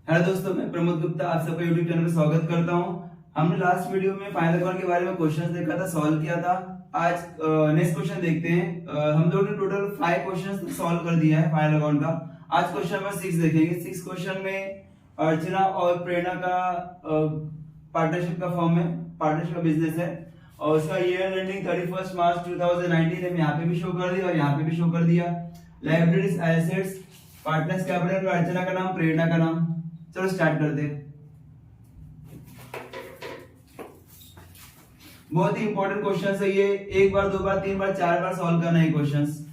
Hello दोस्तों, मैं प्रमोद गुप्ता आप सबका यूट्यूब चैनल पर स्वागत करता हूं। हमने लास्ट वीडियो में फाइनल अकाउंट के बारे में क्वेश्चंस देखा था, सॉल्व किया था। आज नेक्स्ट क्वेश्चन देखते हैं। हम लोगों ने टोटल 5 क्वेश्चंस सॉल्व कर दिया है फाइनल अकाउंट का। आज क्वेश्चन नंबर 6 देखेंगे। 6 क्वेश्चन में अर्चना और प्रेरणा का पार्टनरशिप का फॉर्म है, पार्टनरशिप का बिजनेस है और उसका ईयर एंडिंग 31 मार्च 2019 है। यहाँ पे भी शो कर दिया और यहाँ पे भी शो कर दिया। लाइब्रेरीज, एसेट्स, पार्टनर्स कैपिटल, अर्चना का नाम, प्रेरणा का नाम। चलो स्टार्ट करते हैं। बहुत ही इंपॉर्टेंट क्वेश्चन है ये। एक बार, दो बार, तीन बार, चार बार सॉल्व करना है क्वेश्चंस।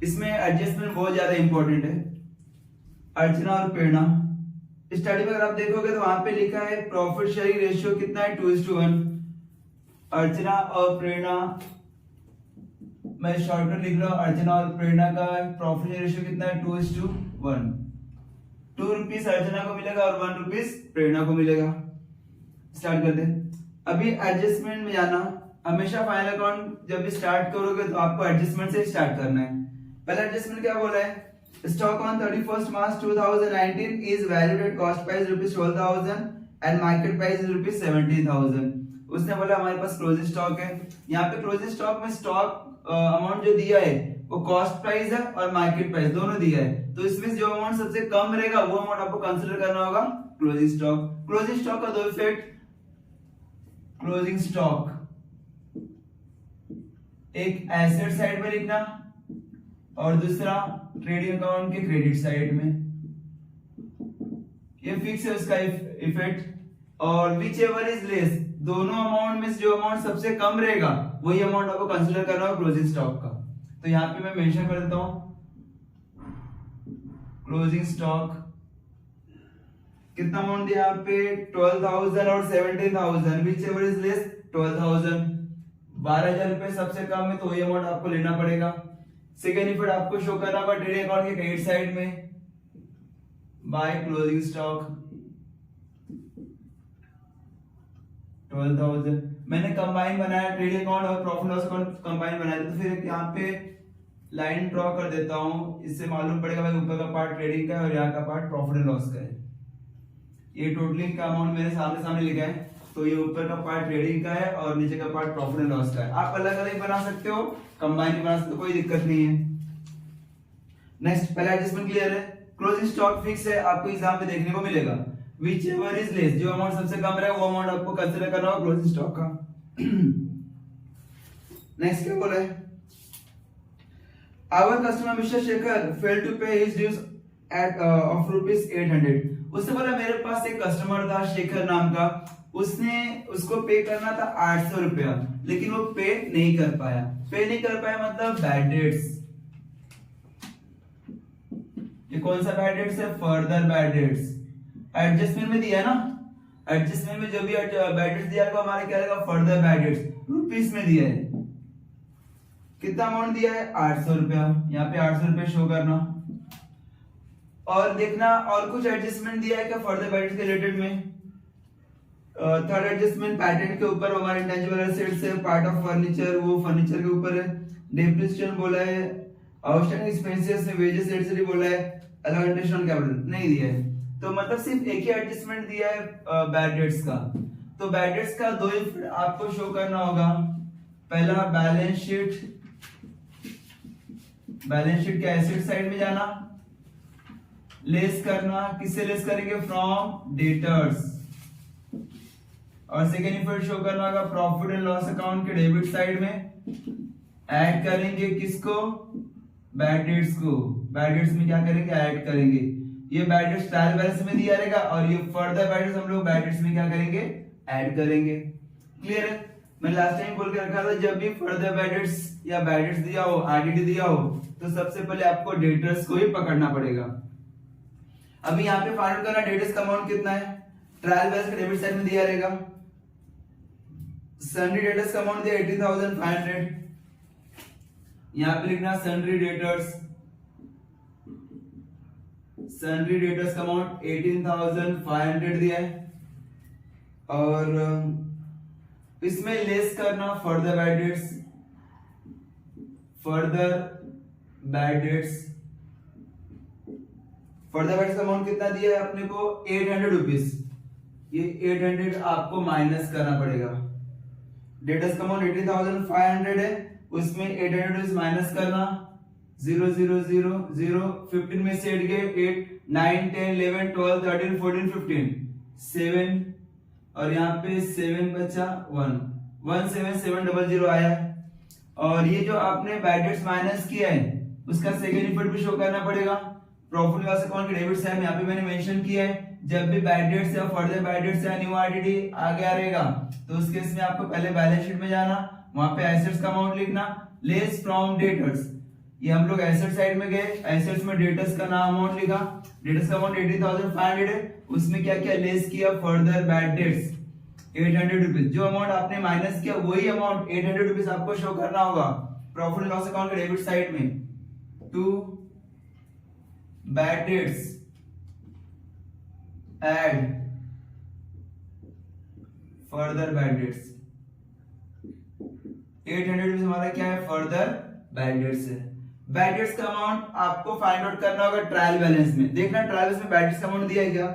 इसमें एडजस्टमेंट बहुत ज्यादा इंपॉर्टेंट है। अर्चना और प्रेरणा स्टडी में अगर आप देखोगे तो वहां पे लिखा है प्रॉफिट शेयरिंग रेशियो कितना है, 2:1। अर्चना और प्रेरणा, मैं शॉर्टकट लिख रहा हूं, अर्चना और प्रेरणा का प्रॉफिट शेयरिंग रेशियो कितना है, 2:1। 2 रुपीज अर्चना को मिलेगा और 1 रुपीज प्रेरणा को मिलेगा। स्टार्ट करते हैं। अभी एडजस्टमेंट में जाना, हमेशा फाइनल अकाउंट जब भी स्टार्ट करोगे तो आपको एडजस्टमेंट से स्टार्ट करना है। पहला एडजस्टमेंट क्या बोला है, stock on 31 March 2019 is valued at cost price ₹12,000 and market price ₹17,000। उसने बोला हमारे पास क्लोजिंग स्टॉक है। यहाँ पे क्लोजिंग स्टॉक में स्टॉक अमाउंट जो दिया है वो कॉस्ट प्राइस है और मार्केट प्राइस दोनों दिया है, तो इसमें जो अमाउंट सबसे कम रहेगा वो अमाउंट आपको कंसीडर करना होगा क्लोजिंग स्टॉक। क्लोजिंग स्टॉक का दो इफेक्ट, क्लोजिंग स्टॉक एक एसेट साइड में लिखना और दूसरा ट्रेडिंग अकाउंट के क्रेडिट साइड में। ये फिक्स है उसका इफेक्ट। और विच एवर इज लेस, दोनों अमाउंट में जो अमाउंट सबसे कम रहेगा वही अमाउंट आपको कंसीडर करना होगा क्लोजिंग स्टॉक का। तो यहाँ पे मैं मेंशन कर देता हूं क्लोजिंग स्टॉक कितना अमाउंट दिया यहाँ पे, 12,000 और 17,000। Which ever is less 12,000। 12,000 रुपए सबसे कम है तो वही अमाउंट आपको लेना पड़ेगा। सेकेंड इफेक्ट आपको शो करना होगा ट्रेडिंग अकाउंट के क्रेडिट साइड में बाय क्लोजिंग स्टॉक 12,000। मैंने कंबाइन बनाया, ट्रेडिंग अकाउंट और प्रॉफिट लॉस अकाउंट कंबाइन बनाया, तो फिर यहाँ पे लाइन ड्रॉ कर देता हूं। इससे मालूम पड़ेगा भाई ऊपर का पार्ट ट्रेडिंग का है और यहाँ का पार्ट प्रॉफिट एंड लॉस का है। ये टोटलिंग का अमाउंट मेरे सामने लिखा है, तो ये ऊपर का पार्ट ट्रेडिंग का है और नीचे का पार्ट प्रॉफिट एंड लॉस का है। आप अलग अलग बना सकते हो, कंबाइन बना सकते हो, कोई दिक्कत नहीं है। नेक्स्ट, पहला एडजस्टमेंट क्लियर है। क्लोजिंग स्टॉक फिक्स है, आपको एग्जाम में देखने को मिलेगा। विच एवर इज लेस, जो अमाउंट सबसे कम रहे वो अमाउंट आपको कंसीडर करना होगा क्लोजिंग स्टॉक का। नेक्स्ट क्या बोला है, our customer mister Shekhar failed to pay his dues at of ₹800। उसने बोला मेरे पास एक कस्टमर था शेखर नाम का, उसको पे करना था 800 रुपया, लेकिन वो पे नहीं कर पाया। पे नहीं कर पाया मतलब बैड डेट्स। ये कौन सा बैड डेट्स है, फर्दर बैड डेट्स। एडजस्टमेंट में दिया है ना, एडजस्टमेंट में जो भी बैड डेट्स दिया है हमारे क्या रहेगा, फर्दर बैड डेट्स। रुपीस में दिया है, कितना अमाउंट दिया है, 800 रुपया। यहाँ पे 800 रुपये शो करना और देखना और कुछ एडजस्टमेंट दिया है क्या फर्दर बैड डेट्स के रिलेटेड में। थर्ड एडजस्टमेंट पैटेंट के ऊपर, हमारे इंटेंजिबल एसेट्स है, पार्ट ऑफ फर्नीचर, वो फर्नीचर के ऊपर है। डेप्रिसिएशन बोला है, आउटस्टैंडिंग एक्सपेंसेस में वेजेस एटसेट्रा बोला है, अलग एडिशनल कैपिटल नहीं दिया है। तो मतलब सिर्फ एक ही एडजस्टमेंट दिया है बैड डेट्स का। तो बैड डेट्स का दो इफेक्ट आपको शो करना होगा। पहला बैलेंस शीट के एसेट साइड में जाना, लेस करना, किससे लेस करेंगे, फ्रॉम डेटर्स। और सेकेंड इफेक्ट शो करना होगा प्रॉफिट एंड लॉस अकाउंट के डेबिट साइड में ऐड करेंगे किसको, बैड डेट्स को। बैड डेट्स में क्या करेंगे, ऐड करेंगे। ये बैड डेट्स ट्रायल बैलेंस में दिया रहेगा और ये फर्दर बैड डेट्स हम लोग बैड डेट्स में क्या करेंगे, ऐड करेंगे। क्लियर है। मैं लास्ट टाइम बोल के रखा था जब भी फर्दर बैड डेट्स या बैड डेट्स दिया हो, आरडीडी दिया हो, तो सबसे पहले आपको डेटर्स को ही पकड़ना पड़ेगा। अभी यहाँ पे फाइंड करना डेटर्स का अमाउंट कितना है, ट्रायल बैलेंस के डेबिट साइड में दिया रहेगा। सन्ड्री डेटर्स का अमाउंट दिया 18,500। यहां पे लिखना सन्ड्री डेटर्स का अमाउंट 18,500 दिया है और इसमें लेस करना further bad debts for the bads का अमाउंट कितना दिया है अपने को 800 रुपीज, ये 800 आपको माइनस करना पड़ेगा। डेटर्स का अमाउंट 80,500 है, उसमें 800 रुपीज माइनस करना, 0 0 0 0, 15 में से 8 गए 8, 9 10 11 12 13 14 15 7, और यहाँ पे 7 बचा 1, 17700 आया है। और ये जो आपने बैड डेट्स माइनस किया है उसका सेकेंड इफेक्ट भी शो करना पड़ेगा। प्रॉफिट लॉस अकाउंट के डेबिट साइड में यहाँ पे मैंने मेंशन किया है, जब भी बैड डेट्स या फर्दर बैड डेट्स या न्यू आरडीडी आ गया रहेगा तो उस केस में आपको पहले बैलेंस शीट में जाना, वहां पे एसेट्स का अमाउंट लिखना, लेस फ्रॉम डेटर्स। ये हम लोग एसेट साइड में गए, एसेट्स में डेटर्स का नाम अमाउंट लिखा, डेटर्स का अमाउंट 80,500 है, उसमें क्या क्या लेस किया, फर्दर बैड डेट्स 800 रुपीज। जो अमाउंट आपने माइनस किया वही अमाउंट 800 रुपीज आपको शो करना होगा प्रॉफिट लॉस अकाउंट के डेबिट साइड में। To bad debts add further bad debts, 800 rupees हमारा क्या है, फर्दर बैड डेट्स है। बैड डेट्स का अमाउंट आपको फाइंड आउट करना होगा ट्रायल बैलेंस में। देखना ट्रायल बैलेंस में बैड डेट्स का अमाउंट दिया है क्या,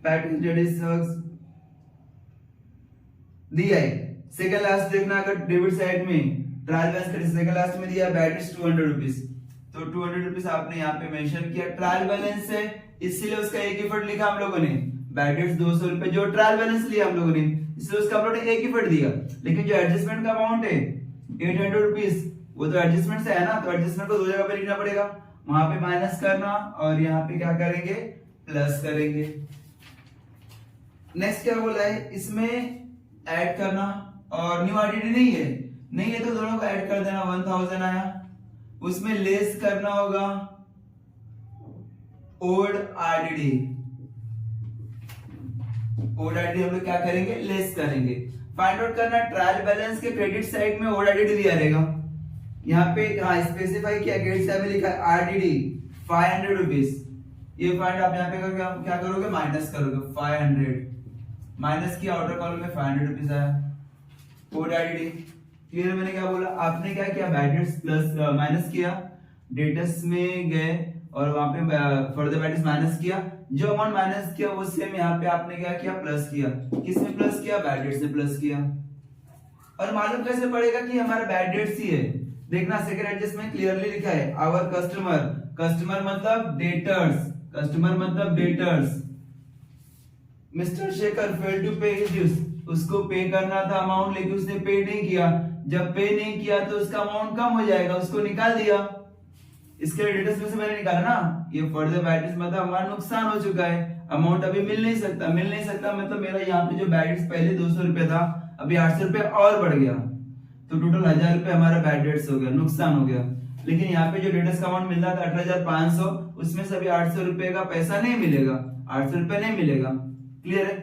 बैड डेट्स दिया है। सेकंड लास्ट देखना, अगर डेबिट साइड में ट्रायल बैलेंस का सेकंड लास्ट में दिया बैड डेट्स 200 रुपीज, तो 200 रुपीज आपने यहाँ पे मेंशन किया। ट्रायल बैलेंस है इसलिए उसका एक इफेक्ट लिखा हम लोगों ने, बैड डेट्स 200 रुपए जो ट्रायल बैलेंस लिया हम लोगों ने, इसलिए उसका हम लोगों ने एक इफेक्ट दिया। लेकिन जो एडजस्टमेंट का अमाउंट है 800 रुपीज, वो तो एडजस्टमेंट से है ना, तो एडजस्टमेंट को दो जगह पे लिखना पड़ेगा, वहां पे माइनस करना और यहाँ पे क्या करेंगे, प्लस करेंगे। नेक्स्ट क्या बोला है, इसमें ऐड करना, और न्यू आरडीडी नहीं है तो दोनों को ऐड कर देना, 1000 आया, उसमें लेस करना होगा ओल्ड आरडीडी। ओल्ड आरडीडी हम लोग क्या करेंगे, लेस करेंगे। फाइंड आउट करना ट्रायल बैलेंस के क्रेडिट साइड में ओल्ड आरडीडी दिया रहेगा, यहाँ पे हाँ स्पेसिफाई किया, क्रेडिट साइड में लिखा है आरडीडी 500 रुपीज। ये फाइंड आप यहाँ पे क्या करोगे, माइनस करोगे, 500 माइनस किया, आउटर कॉलम में 500 रुपीज आया। Old RDD clear. मैंने क्या बोला, आपने क्या किया, बैड डेट्स प्लस माइनस किया, डेटर्स में गए और वहां पे फर्दर बैड डेट्स माइनस किया, जो अमाउंट माइनस किया वो सेम यहाँ पे आपने क्या किया, प्लस किया। किसमें प्लस किया, बैड डेट्स से प्लस किया। और मालूम कैसे पड़ेगा कि हमारा बैड डेट्स ही है, देखना सेकंड एडजस्टमेंट क्लियरली लिखा है, आवर कस्टमर, कस्टमर मतलब डेटर्स, कस्टमर मतलब debtors. Mister Shekhar fail to pay his dues, उसको पे करना था अमाउंट लेकिन उसने पे नहीं किया, जब पे नहीं किया तो उसका अमाउंट कम हो जाएगा, उसको निकाल दिया। इसके डेटर्स में से मैंने निकाला ना, ये फर्दर बैड डेट्स मतलब हमारा नुकसान हो चुका है, अमाउंट अभी मिल नहीं सकता मतलब मेरा यहाँ पे जो बैड डेट्स पहले 200 रुपए था अभी 800 रुपए और बढ़ गया, तो टोटल 1000 रुपए हमारा बैड डेट्स हो गया, नुकसान हो गया। लेकिन यहाँ पे जो डेटर्स का अमाउंट मिल रहा था 18,500, उसमें से अभी 800 रुपए का पैसा नहीं मिलेगा, 800 रुपए नहीं मिलेगा। क्लियर है।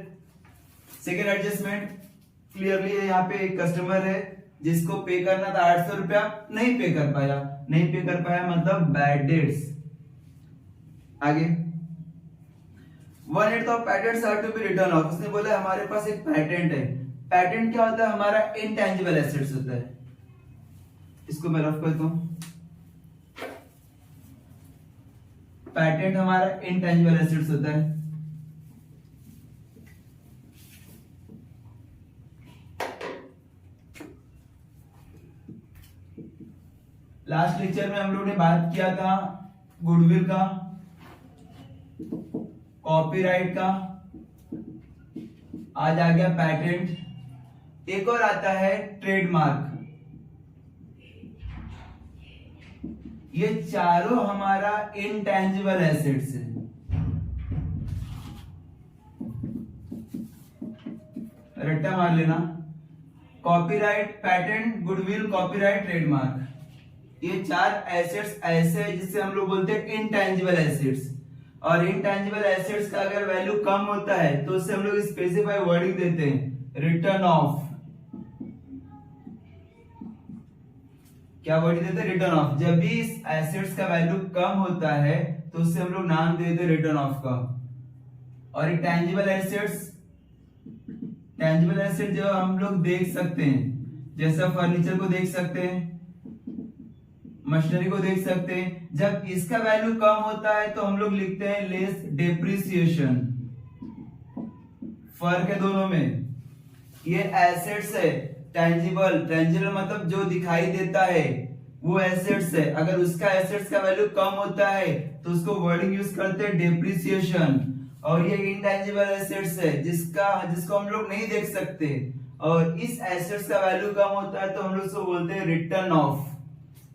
सेकेंड एडजस्टमेंट क्लियरली है, यहाँ पे एक कस्टमर है जिसको पे करना था 800 रुपया, नहीं पे कर पाया मतलब बैड डेट्स। आगे 1/8 of patents are to be written off, उसने बोला हमारे पास एक पैटेंट है। पैटेंट क्या होता है, हमारा इनटेंजिबल एसेट्स होता है, इसको मैं रफ करता हूं। पैटेंट हमारा इनटेंजिबल एसेट्स होता है। लास्ट लेक्चर में हम लोगों ने बात किया था गुडविल का, कॉपीराइट का, आज आ गया पैटेंट। एक और आता है ट्रेडमार्क। ये चारों हमारा इनटेंजिबल एसेट्स है। रट्टा मार लेना, copyright, patent, goodwill, copyright, trademark, ये चार एसेट्स ऐसे हैं जिसे हम लोग बोलते हैं इनटेंजिबल एसेट्स। और इनटेंजिबल एसेट्स का अगर वैल्यू कम होता है तो उससे हम लोग स्पेसिफाई वर्डिंग देते हैं, रिटर्न ऑफ। क्या वर्डिंग देते हैं, रिटर्न ऑफ। जब भी इस एसेट्स का वैल्यू कम होता है तो उससे हम लोग नाम देते हैं रिटर्न ऑफ का। और इंटेंजिबल एसेट्स, टेंजिबल एसेट जो हम लोग देख सकते हैं, जैसा फर्नीचर को देख सकते हैं, मशीनरी को देख सकते हैं। जब इसका वैल्यू कम होता है तो हम लोग लिखते हैं लेस डेप्रिसिएशन। फर्क है दोनों में। ये एसेट्स है, टेंजिबल मतलब जो दिखाई देता है वो एसेट्स है। अगर उसका एसेट्स का वैल्यू कम होता है तो उसको वर्डिंग यूज करते हैं डेप्रिसिएशन। और ये इंटेंजिबल एसेट्स है जिसको हम लोग नहीं देख सकते, और इस एसेट्स का वैल्यू कम होता है तो हम लोग उसको बोलते हैं रिटर्न ऑफ।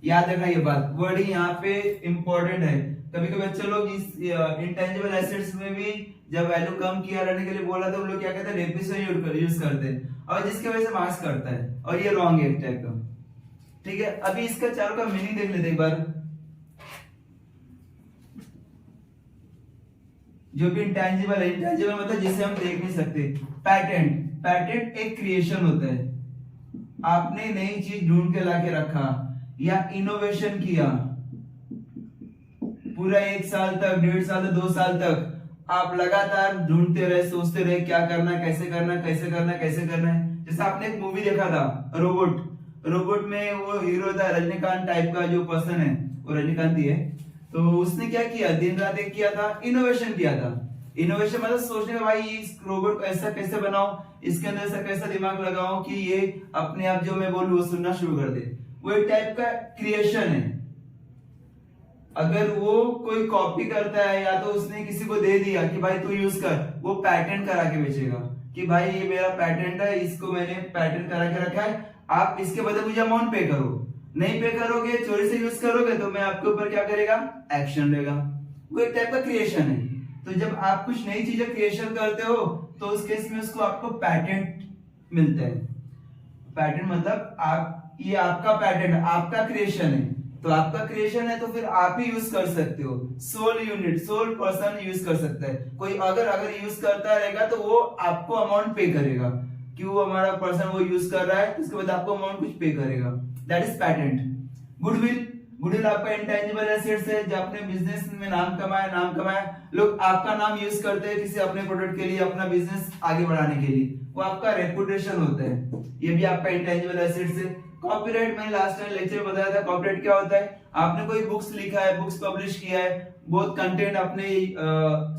याद रखना ये बात, वर्डिंग यहाँ पे इंपॉर्टेंट है। कभी कभी बच्चे लोग इस इंटेंजिबल एसेट्स में भी जब वैल्यू कम किया रहने के लिए बोला तो हम लोग क्या कहते हैं डेप्रिसिएशन यूज करते हैं, और जिसकी वजह से मार्क्स करता है, और ये रॉन्ग है एक टाइप का। ठीक है, अभी इसका चारों का मीनिंग देख लेते एक बार। जो भी इंटेंजिबल है, इंटेंजिबल मतलब जिसे हम देख नहीं सकते। पैटेंट एक क्रिएशन होता है। आपने नई चीज ढूंढ के लाके रखा या इनोवेशन किया, पूरा 1 साल तक, 1.5 साल तक, 2 साल तक आप लगातार ढूंढते रहे, सोचते रहे क्या करना, कैसे करना, कैसे करना, कैसे करना है। जैसे आपने एक मूवी देखा था रोबोट में वो हीरो था रजनीकांत टाइप का जो पर्सन है, वो रजनीकांत ही है। तो उसने क्या किया, दिन रात एक किया था, इनोवेशन किया था। इनोवेशन मतलब सोचने का, भाई इस रोबोट को ऐसा कैसे बनाऊं, इसके अंदर ऐसा कैसा दिमाग लगाऊं कि ये अपने आप जो मैं बोलूं वो सुनना शुरू कर दे। वो एक टाइप का क्रिएशन है। अगर वो कोई कॉपी करता है या तो उसने किसी को दे दिया कि भाई तू यूज कर, वो पैटेंट करा के बेचेगा कि भाई ये मेरा पैटेंट है, इसको मैंने पैटेंट करा के रखा है, आप इसके बदले मुझे अमाउंट पे करो। नहीं पे करोगे, चोरी से यूज करोगे तो मैं आपके ऊपर क्या करेगा, एक्शन लेगा। वो एक टाइप का क्रिएशन है। तो जब आप कुछ नई चीजें क्रिएशन करते हो तो उस केस में उसको आपको पैटेंट मिलता है। पैटेंट मतलब ये आपका पैटेंट, आपका क्रिएशन है, तो आपका क्रिएशन है तो फिर आप ही यूज कर सकते हो। सोल पर्सन यूज कर सकता है। कोई अगर यूज करता रहेगा तो वो आपको अमाउंट पे करेगा कि वो हमारा पर्सन वो यूज कर रहा है, उसके बाद आपको अमाउंट कुछ पे करेगा। That is patent. गुडविल आपका इंटेंजिबल एसेट्स है। जो अपने बिजनेस में नाम कमाया, लोग आपका नाम यूज करते हैं किसी अपने प्रोडक्ट के लिए, अपना बिजनेस आगे बढ़ाने के लिए, वो आपका रेपुटेशन होता है। ये भी आपका इंटेंजिबल एसेट्स है। कॉपीराइट, मैंने लास्ट टाइम लेक्चर में बताया था कॉपीराइट क्या होता है। आपने कोई बुक्स लिखा है, बुक्स पब्लिश किया है, बहुत कंटेंट अपने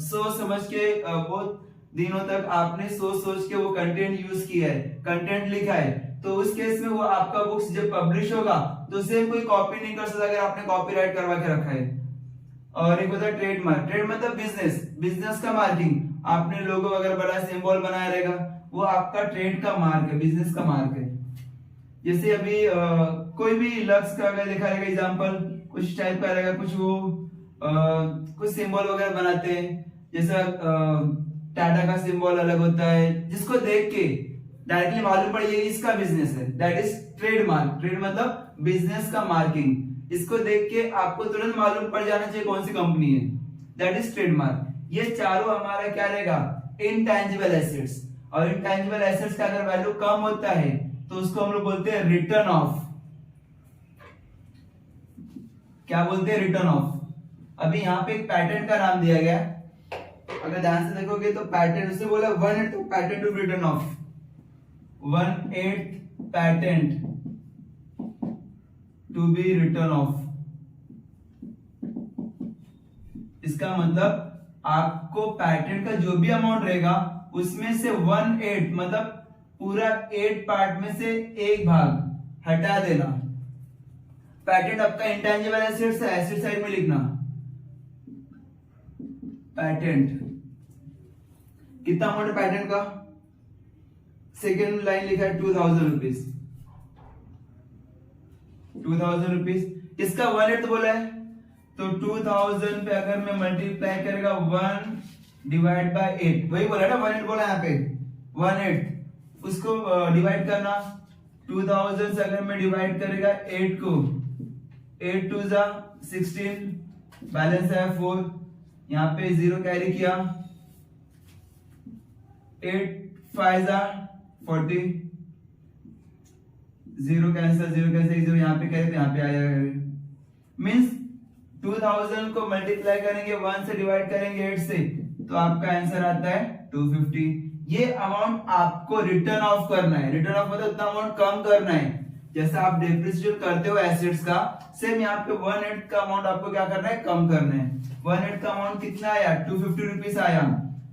सोच समझ के बहुत दिनों तक आपने सोच के वो कंटेंट यूज किया है, कंटेंट लिखा है, तो उस केस में वो आपका बुक्स जब पब्लिश होगा तो उसे कोई कॉपी नहीं कर सकता अगर आपने कॉपीराइट करवा के रखा है। और एक होता है ट्रेडमार्क। ट्रेड मतलब बिजनेस का मार्किंग। आपने लोगो अगर बड़ा सिंबल बनाया रहेगा, वो आपका ट्रेड का मार्क है, बिजनेस का मार्क है। जैसे अभी कोई भी लक्स का अगर लिखा रहेगा एग्जांपल, कुछ टाइप का रहेगा, कुछ वो कुछ सिंबल वगैरह बनाते हैं, जैसा टाटा का सिंबल अलग होता है, जिसको देख के डायरेक्टली मालूम पड़ जाएगा इसका बिजनेस है। That is trademark. ट्रेड मतलब बिजनेस का मार्किंग। इसको देख के आपको तुरंत मालूम पड़ जाना चाहिए कौन सी कंपनी है। That is trademark. ये चारों हमारा क्या रहेगा, इंटेंजिबल एसेट्स। और इंटेंजिबल एसेट्स का अगर वैल्यू कम होता है तो उसको हम लोग बोलते हैं रिटर्न ऑफ। क्या बोलते हैं, रिटर्न ऑफ। अभी यहाँ पे एक पैटेंट का नाम दिया गया, अगर ध्यान से देखोगे तो पैटेंट उसे बोला 1/8 तो patent to written off, 1/8 patent to be written off. इसका मतलब आपको पैटेंट का जो भी अमाउंट रहेगा उसमें से 1/8 मतलब पूरा 8 पार्ट में से एक भाग हटा देना। पैटेंट आपका इंटेंजिबल एसेट्स है, एसेट साइड में लिखना पैटेंट। कितना अमाउंट है पैटेंट का, सेकेंड लाइन लिखा है 2000 रुपीज, 2000 रुपीज। इसका 1/8 बोला है तो 2000 पे अगर मैं मल्टीप्लाई करेगा 1/8, वही बोला ना 1/8 बोला यहाँ पे 1/8, उसको डिवाइड करना 2000 से अगर मैं डिवाइड करेगा 8 को, 8 2 जा 16, बैलेंस है 4, यहाँ पे 0 कैरी किया, 8 5 जा 40, 0 कैंसिल 0 यहाँ पे कैरी, यहाँ पे आया। मीन्स 2000 को मल्टीप्लाई करेंगे 1 से, डिवाइड करेंगे 8 से, तो आपका आंसर आता है 250। ये अमाउंट आपको रिटर्न ऑफ करना है। रिटर्न ऑफ मतलब उतना अमाउंट कम करना है। जैसा आप डेप्रिसिएट करते हो एसेट्स का, सेम यहाँ पे 1/8 का अमाउंट आपको क्या करना है, कम करना है। 1/8 का अमाउंट कितना आया, 250 रुपीज आया।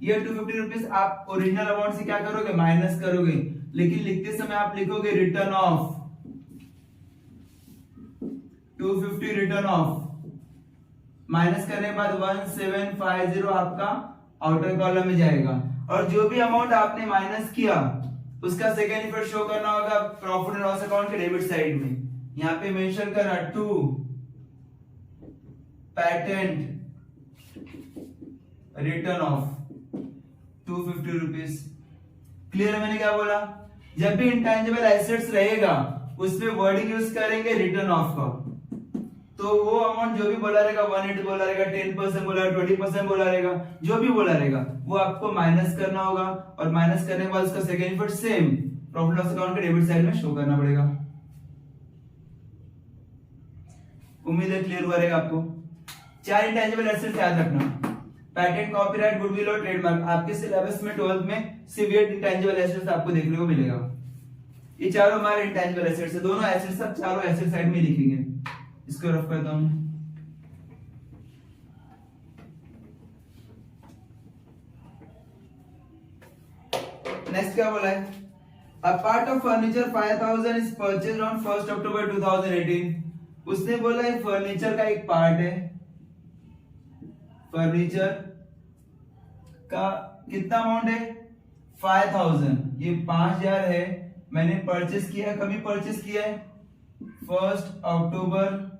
ये 250 रुपीज आप ओरिजिनल अमाउंट से क्या करोगे, माइनस करोगे, लेकिन लिखते समय आप लिखोगे return off 250, return of, minus करने के बाद 1750 आपका आउटर कॉलम में जाएगा। और जो भी अमाउंट आपने माइनस किया उसका सेकेंड इफेक्ट शो करना होगा प्रॉफिट एंड लॉस अकाउंट के डेबिट साइड में। यहाँ पे मेंशन करना to patent written off 250 rupees. Clear है मैंने क्या बोला? जब भी इंटेंजिबल एसेट्स रहेगा उसमें वर्डिंग यूज करेंगे रिटर्न ऑफ का, तो वो अमाउंट जो भी बोला रहेगा, 1/8 बोला रहेगा, 10% बोला रहेगा, 20% बोला रहेगा, जो भी बोला रहेगा वो आपको माइनस करना होगा। और माइनस करने के बाद उसका second effect same profit loss account के डेबिट साइड में शो करना पड़ेगा। उम्मीद है क्लियर हुआ रहेगा आपको। 4 इंटेंजिबल एसेट्स याद रखना, पेटेंट, कॉपीराइट, गुडविल और ट्रेडमार्क। आपके सिलेबस में 12th में सिर्फ 8 इंटेंजिबल एसेट्स आपको देखने को मिलेगा। ये चारों हमारे इंटेंजिबल एसेट्स है, दोनों एसेट्स सब चारों एसेट साइड में लिखेंगे। इसको रफ करता हूं। नेक्स्ट क्या बोला है, a part of furniture 5000 is purchased on 1 अक्टूबर 2018। उसने बोला है फर्नीचर का एक पार्ट है, फर्नीचर का कितना अमाउंट है, 5000, ये 5000 है, मैंने परचेस किया, कभी परचेस किया है, 1 अक्टूबर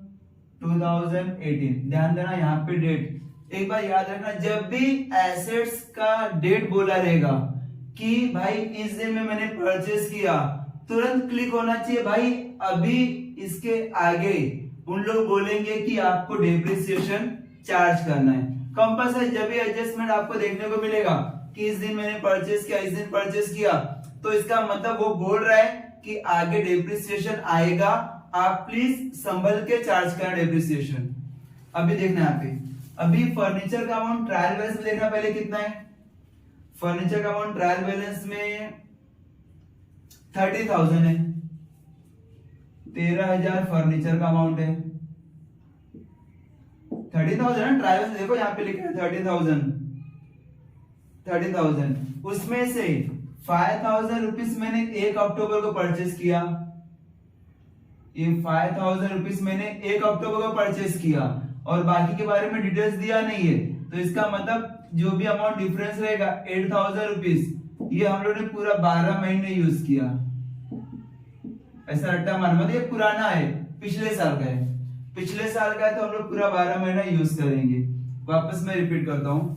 2018। ध्यान देना यहाँ पे डेट, एक बार याद रखना, जब भी एसेट्स का डेट बोला रहेगा कि भाई इस दिन में मैंने परचेस किया, तुरंत क्लिक होना चाहिए भाई अभी। इसके आगे उन लोग बोलेंगे कि आपको डेप्रिसिएशन चार्ज करना है कंपल्सरी। जब भी एडजस्टमेंट आपको देखने को मिलेगा कि इस दिन मैंने परचेस किया, इस दिन परचेस किया, तो इसका मतलब वो बोल रहा है कि आगे डेप्रिसिएशन आएगा, आप प्लीज संभल के चार्ज करें डेप्रिसिएशन। अभी देखना यहाँ पे, अभी फर्नीचर का अमाउंट ट्रायल बैलेंस में देखना पहले कितना है। फर्नीचर का अमाउंट ट्रायल बैलेंस में 30,000 है, 13,000 फर्नीचर का अमाउंट है। 30,000 है ट्रायल बैलेंस, देखो यहाँ पे लिखा है 30,000। उसमें से 5,000 रुपीज मैंने 1 अक्टूबर को परचेस किया, ये 5,000 रुपीज मैंने 1 अक्टूबर को परचेस किया और बाकी के बारे में डिटेल्स दिया नहीं है, तो इसका मतलब जो भी अमाउंट डिफरेंस रहेगा 8,000 रुपीज, ये हम लोग ने पूरा 12 महीने यूज किया। ऐसा रट्टा मार मत, ये पुराना है, पिछले साल का है, पिछले साल का है, तो हम लोग पूरा 12 महीना यूज करेंगे। वापस मैं रिपीट करता हूं,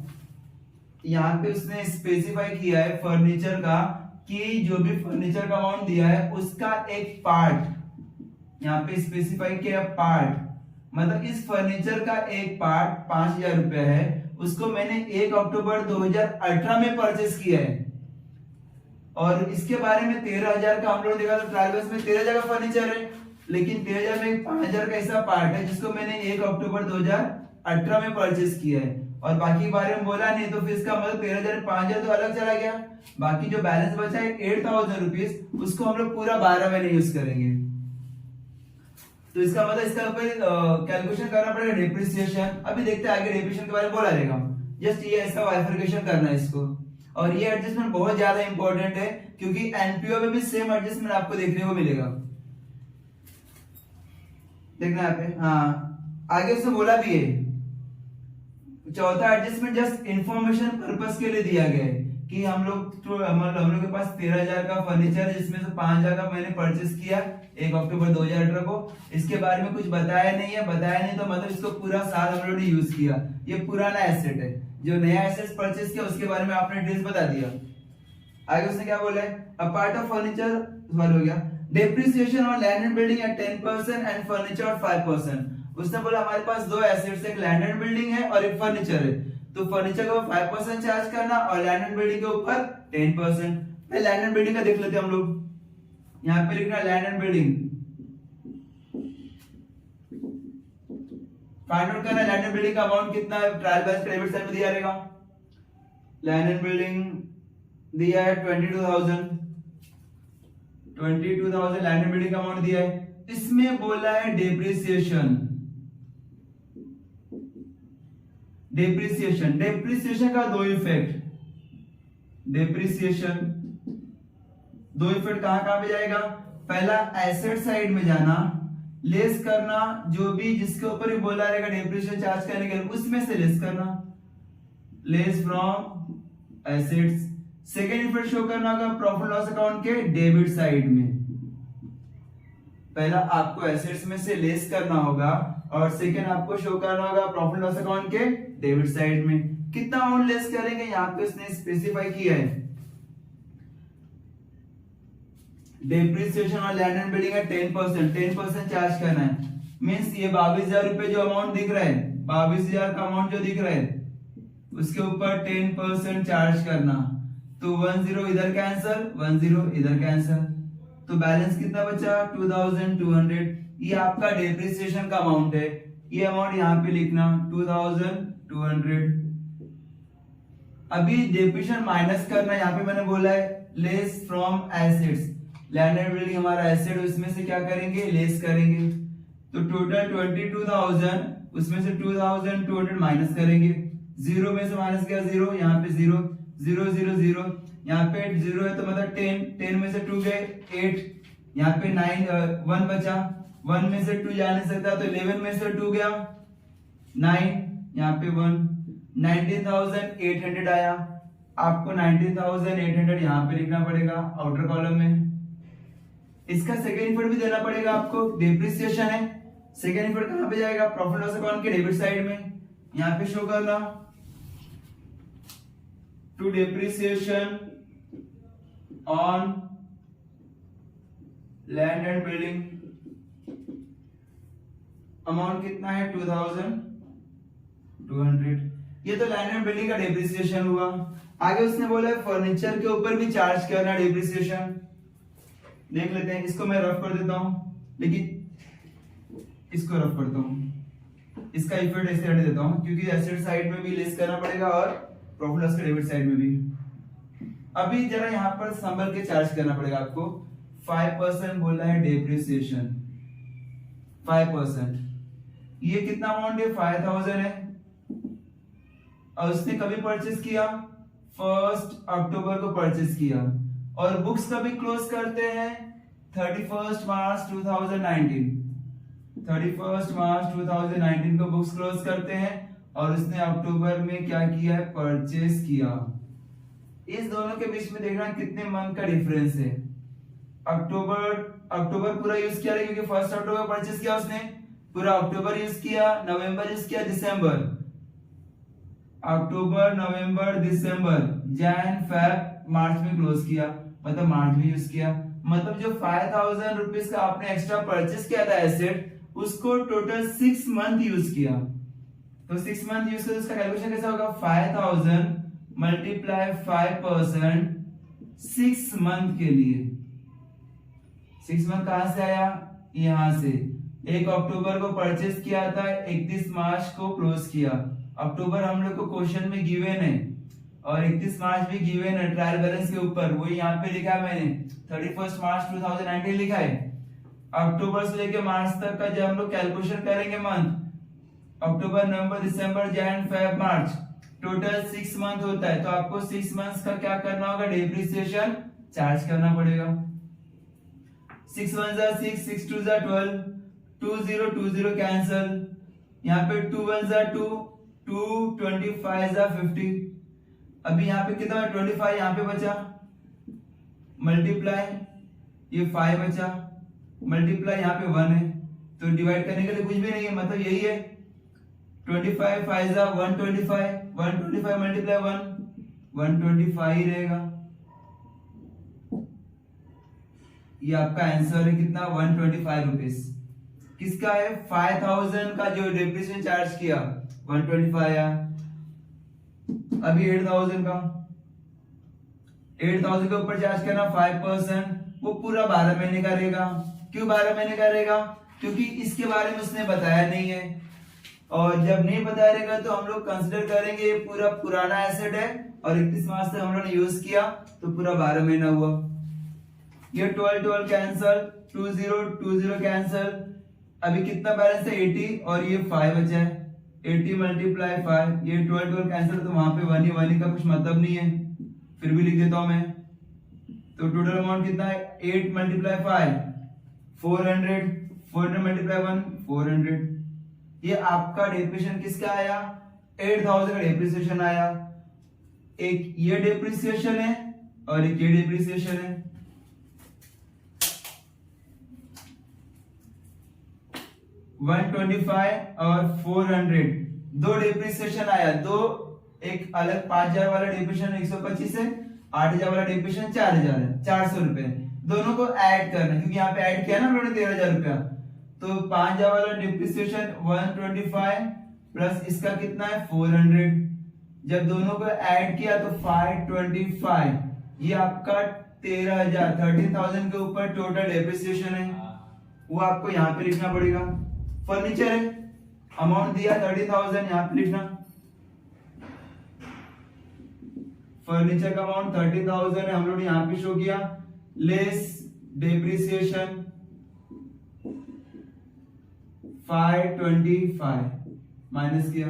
यहाँ पे उसने स्पेसिफाई किया है फर्नीचर का कि जो भी फर्नीचर का अमाउंट दिया है उसका एक पार्ट, यहाँ पे स्पेसिफाई किया पार्ट, मतलब इस फर्नीचर का एक पार्ट 5,000 रुपए है, उसको मैंने 1 अक्टूबर 2018 में परचेस किया है। और इसके बारे में 13,000 का हम लोग देखा था ट्रायल बैलेंस में, 13,000 का फर्नीचर है, लेकिन 13,000 में 5,000 का ऐसा पार्ट है जिसको मैंने 1 अक्टूबर 2018 में परचेस किया है और बाकी के बारे में बोला नहीं, तो फिर इसका मतलब 13,000 5,000 तो अलग चला गया, बाकी जो बैलेंस बचा है 8,000 रुपीज, उसको हम लोग पूरा 12 महीने यूज करेंगे। तो इसका मतलब इसका कैलकुलेशन करना पड़ेगा डेप्रिसिएशन। अभी देखते हैं आगे डेप्रिसिएशन के बारे में बोला रहेगा, जस्ट ये इसका बाइफरकेशन करना है इसको। और ये एडजस्टमेंट बहुत ज्यादा इंपॉर्टेंट है क्योंकि एनपीओ में भी सेम एडजस्टमेंट आपको देखने को मिलेगा। देखना यहाँ पे, हाँ आगे उसने बोला भी है, चौथा एडजस्टमेंट जस्ट इंफॉर्मेशन पर्पस के लिए दिया गया है कि हम लोग के पास 13,000 का फर्नीचर है जिसमें से 5,000 का मैंने परचेस किया 1 अक्टूबर 2018 को, इसके बारे में कुछ बताया नहीं है, बताया नहीं तो मतलब इसको पूरा साल हम लोगों ने यूज किया, ये पुराना एसेट है। जो नया एसेट परचेस किया उसके बारे में आपने डिटेल्स बता दिया। आगे उसने क्या बोला है, a part of furniture solve हो गया, depreciation on land and building at 10% एंड फर्नीचर एट 5%। उसने बोला हमारे पास दो एसेट्स, एक लैंड एंड बिल्डिंग है और एक फर्नीचर है, तो फर्नीचर के ऊपर 5% चार्ज करना और लैंड एंड बिल्डिंग के ऊपर 10%। लैंड एंड बिल्डिंग का देख लेते हैं हम लोग, यहाँ पे लिखना land and building, find out करना लैंड एंड बिल्डिंग का अमाउंट कितना है, ट्रायल बैलेंस क्रेडिट साइड में दिया रहेगा। लैंड एंड बिल्डिंग दिया है 22,000, 22,000 लैंड एंड बिल्डिंग का अमाउंट दिया है। इसमें बोला है डेप्रिसिएशन। डेप्रिसिएशन का दो इफेक्ट, डेप्रिसिएशन दो इफेक्ट कहां पे जाएगा? पहला एसेट साइड में जाना, लेस करना, जो भी जिसके ऊपर भी बोला रहेगा डेप्रिसिएशन चार्ज करने के लिए उसमें से लेस करना, less from assets. Second effect show करना होगा प्रॉफिट लॉस अकाउंट के डेबिट साइड में। पहला आपको एसेट्स में से लेस करना होगा और सेकेंड आपको शो करना होगा प्रॉफिट लॉस अकाउंट के डेबिट साइड में। कितना अमाउंट लेस करेंगे यहाँ पे उसने स्पेसिफाई किया है। डेप्रिसिएशन और लैंड एंड बिल्डिंग है 10% चार्ज करना है। मींस ये 22,000 रुपए जो अमाउंट दिख रहा है, 22,000 का अमाउंट जो दिख रहा है उसके ऊपर 10% चार्ज करना। तो 10 इधर कैंसल, 10 इधर कैंसल, तो बैलेंस कितना बचा? 2,200। ये आपका डेप्रिसिएशन का अमाउंट है। ये अमाउंट यहाँ पे लिखना 2,200। अभी डेप्रिसिएशन माइनस करना, यहाँ पे मैंने बोला है less from assets. Land and building हमारा एसेट, उसमें से क्या करेंगे? लेस करेंगे। तो टोटल 22,000, उसमें से 2,200 माइनस करेंगे। जीरो में से माइनस किया 0, यहाँ पे 0 0 0 0, यहाँ पे 0 है तो मतलब 10 में से 2 गए 8, यहाँ पे 1 बचा, 1 में से 2 जा नहीं सकता तो 11 में से 2 गया 9, यहाँ पे 1, 19,800 आया। आपको 19,800 यहाँ पे लिखना पड़ेगा आउटर कॉलम में। इसका सेकेंड इफेक्ट भी देना पड़ेगा आपको, डेप्रिसिएशन है। सेकेंड इफेक्ट कहां पे जाएगा? प्रॉफिट लॉस अकाउंट के डेबिट साइड में। यहाँ पे शो करना to depreciation on land and building. Amount कितना है? 2,200। ये तो लैंड एंड बिल्डिंग का डेप्रिसिएशन हुआ। आगे उसने बोला है फर्नीचर के ऊपर भी चार्ज करना डेप्रिसिएशन। देख लेते हैं, इसको मैं रफ कर देता हूं, लेकिन इसको रफ करता हूं। इसका इफेक्ट ऐसे हटा देता हूं क्योंकि एसेट साइड में भी लेस करना पड़ेगा और प्रॉफिट लॉस के डेबिट साइड में भी। अभी जरा यहाँ पर संभल के चार्ज करना पड़ेगा आपको। 5% बोला है डेप्रिसिएशन, 5%। ये कितना अमाउंट है? 5,000 है। और उसने कभी परचेस किया? 1 अक्टूबर को परचेस किया। और बुक्स कभी क्लोज करते हैं? 31 मार्च 2019। 31 मार्च 2019 को बुक्स क्लोज करते हैं और उसने अक्टूबर में क्या किया है? परचेस किया। इस दोनों के बीच में देखना कितने मंथ का डिफरेंस है। अक्टूबर पूरा यूज किया क्योंकि 1 अक्टूबर परचेस किया उसने, पूरा अक्टूबर यूज किया, नवंबर यूज किया, दिसंबर, अक्टूबर नवंबर दिसंबर, जैन फेब मार्च में क्लोज किया, मतलब मार्च में यूज किया। मतलब जो 5,000 रुपीज का आपने एक्स्ट्रा परचेस किया था एसेट, उसको टोटल 6 मंथ यूज किया। तो 6 मंथ यूज किया, उसका कैलकुलेशन कैसा होगा? 5,000 मल्टीप्लाई 5% 6 मंथ के लिए। 6 मंथ कहां से आया? यहां से। 1 अक्टूबर को परचेस किया था, 31 मार्च को क्लोज किया। अक्टूबर हम लोग को क्वेश्चन में गिवन है और 31 मार्च भी गिवन है ट्रायल बैलेंस के ऊपर, वही यहाँ पे लिखा है मैंने, 31 मार्च 2019 लिखा है। अक्टूबर से लेके मार्च तक का जब हम लोग कैलकुलेशन करेंगे मंथ, अक्टूबर नवंबर दिसंबर जैन फेब मार्च, टोटल 6 मंथ होता है। तो आपको 6 मंथ्स का क्या करना होगा? डेप्रिसिएशन चार्ज करना पड़ेगा। 6 1 जा 6, 6 2 जा 12, 20 कैंसल, यहाँ पे 2 1 जा 2, 2 25 जा 50। अभी यहाँ पे कितना? 25 यहाँ पे बचा, मल्टीप्लाई ये 5 बचा, मल्टीप्लाई यहाँ पे 1 है, तो डिवाइड करने के लिए कुछ भी नहीं है, मतलब यही है। 25 5 जा 125, 125 मल्टीप्लाई 1, 125 ही रहेगा। ये आपका आंसर है कितना? 125 रुपीज। किसका है? 5,000 का जो डेप्रिसिएशन चार्ज किया 125 आया। अभी 8,000 का, 8,000 के ऊपर चार्ज करना 5%, वो पूरा 12 महीने का रहेगा। क्यों 12 महीने का रहेगा? क्योंकि इसके बारे में उसने बताया नहीं है, और जब नहीं बताया रहेगा तो हम लोग कंसिडर करेंगे ये पूरा पुराना एसेट है और 31 मार्च से हम लोगों ने यूज किया तो पूरा 12 महीना हुआ। ये 12 कैंसल, 20 कैंसल, अभी कितना बैलेंस है 80 और ये 5 बचा है, 80 मल्टीप्लाई 5, ये 12 कैंसल, तो वहां पे 1 ही का कुछ मतलब नहीं है, फिर भी लिख देता हूं मैं। तो टोटल अमाउंट कितना है 8 मल्टीप्लाई 5 400, 400 मल्टीप्लाई 1 400। ये आपका डेप्रिसिएशन किसका आया 8000 का डेप्रिसिएशन आया। एक ये डेप्रिसिएशन है और एक ये डेप्रिसिएशन है। $125 और 400 दो डेप्रिसिएशन आया, दो एक अलग 5000 वाला डेप्रिसिएशन 125 है, 8000 वाला डेप्रिसिएशन 4000 है, 400 रुपए। दोनों को ऐड करना, क्योंकि यहाँ पे ऐड किया ना हम लोगों ने 13000 रुपया, तो 5000 वाला डेप्रिसिएशन 125 प्लस इसका कितना है 400, जब दोनों को ऐड किया तो 525, ये आपका 13,000 के ऊपर टोटल डेप्रिसिएशन है, वो आपको यहाँ पे लिखना पड़ेगा। फर्नीचर है, अमाउंट दिया 30,000, यहाँ पे लिखना फर्नीचर का अमाउंट 30,000 है, हम लोग यहाँ पे शो किया, लेस डेप्रिसिएशन 525 माइनस किया,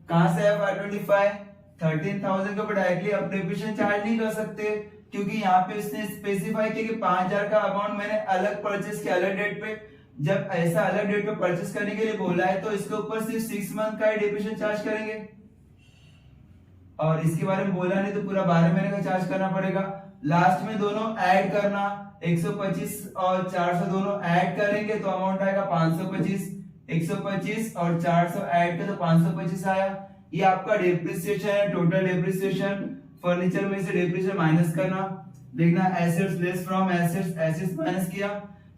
कहां से है 525, 13,000 के ऊपर डायरेक्टली आप डेप्रिसिएशन चार्ज नहीं कर सकते, क्योंकि यहाँ पे इसने स्पेसिफाई किया कि 5000 का अमाउंट मैंने अलग परचेस किया अलग डेट पे। जब ऐसा अलग डेट पे परचेस करने के लिए बोला है तो इसके ऊपर सिर्फ 6 मंथ का ही डेप्रिसिएशन चार्ज करेंगे, और इसके बारे में बोला नहीं तो पूरा 12 महीने का चार्ज करना पड़ेगा। लास्ट में दोनों ऐड करना, 125 और 400 दोनों ऐड करेंगे तो अमाउंट आएगा 525, 125 और 400 ऐड कर तो 525 आया। ये आपका डेप्रिसिएशन है, टोटल डेप्रिसिएशन। फर्नीचर में से डेप्रिसिएशन माइनस करना, देखना assets less from assets, assets minus किया,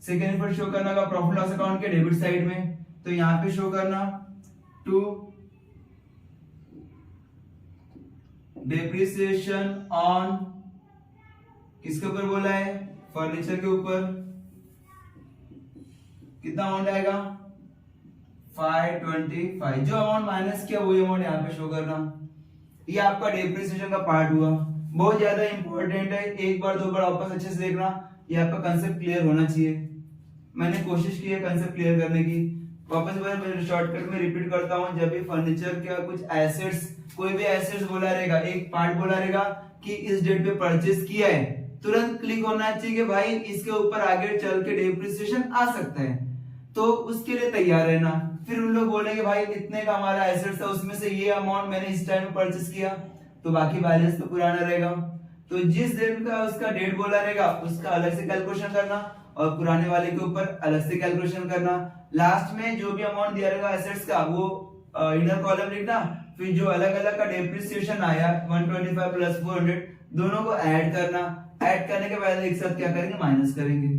सेकंड पर शो करना का प्रॉफिट लॉस अकाउंट के डेबिट साइड में, तो यहाँ पे शो करना टू डेप्रिसिएशन ऑन, किसके ऊपर बोला है फर्नीचर के ऊपर, कितना अमाउंट आएगा 525, जो अमाउंट माइनस किया वही अमाउंट यहाँ पे शो करना। ये आपका डेप्रिसिएशन का पार्ट हुआ, बहुत ज्यादा इंपॉर्टेंट है, एक बार दो बार वापस अच्छे से देखना, ये आपका कंसेप्ट क्लियर होना चाहिए। मैंने कोशिश की है कंसेप्ट क्लियर करने की, वापस मैं शॉर्टकट में रिपीट करता हूँ। जब भी फर्नीचर का कुछ एसेट्स, कोई भी एसेट्स बोला रहेगा, एक पार्ट बोला रहेगा कि इस डेट पे परचेस किया है, तुरंत क्लिक होना चाहिए कि भाई इसके ऊपर आगे चल के डेप्रिसिएशन आ सकता है, तो उसके लिए तैयार रहना। फिर उन लोग बोलेंगे भाई इतने का हमारा एसेट्स था, उसमें से ये अमाउंट मैंने इस टाइम में परचेस किया, तो बाकी बैलेंस तो पुराना रहेगा। तो जिस डेट का उसका डेट बोला रहेगा उसका अलग से कैलकुलेशन करना और पुराने वाले के ऊपर अलग से कैलकुलेशन करना। लास्ट में जो भी अमाउंट दिया रहेगा एसेट्स का वो इनर कॉलम लिखना, फिर जो अलग अलग का डेप्रिसिएशन आया 125 प्लस 400 दोनों को ऐड करना, ऐड करने के बाद एक साथ क्या करेंगे माइनस करेंगे।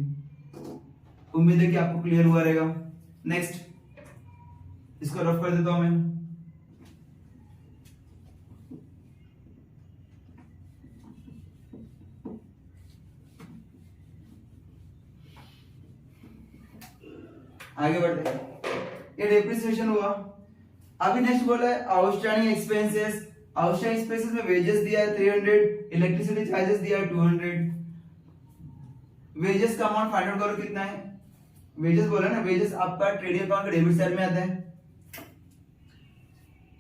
उम्मीद है कि आपको क्लियर हुआ रहेगा। नेक्स्ट इसको रफ कर देता हूं मैं। आगे बढ़ते हैं, ये डेप्रिसिएशन हुआ। अभी नेक्स्ट बोला है आउटस्टैंडिंग एक्सपेंसेस। आउटस्टैंडिंग एक्सपेंसेस में वेजेस दिया है 300, इलेक्ट्रिसिटी चार्जेस दिया है 200। वेजेस का अमाउंट फाइंड आउट करो कितना है। वेजेस बोला ना, वेजेस आपका ट्रेडिंग अकाउंट के डेबिट साइड में आता है,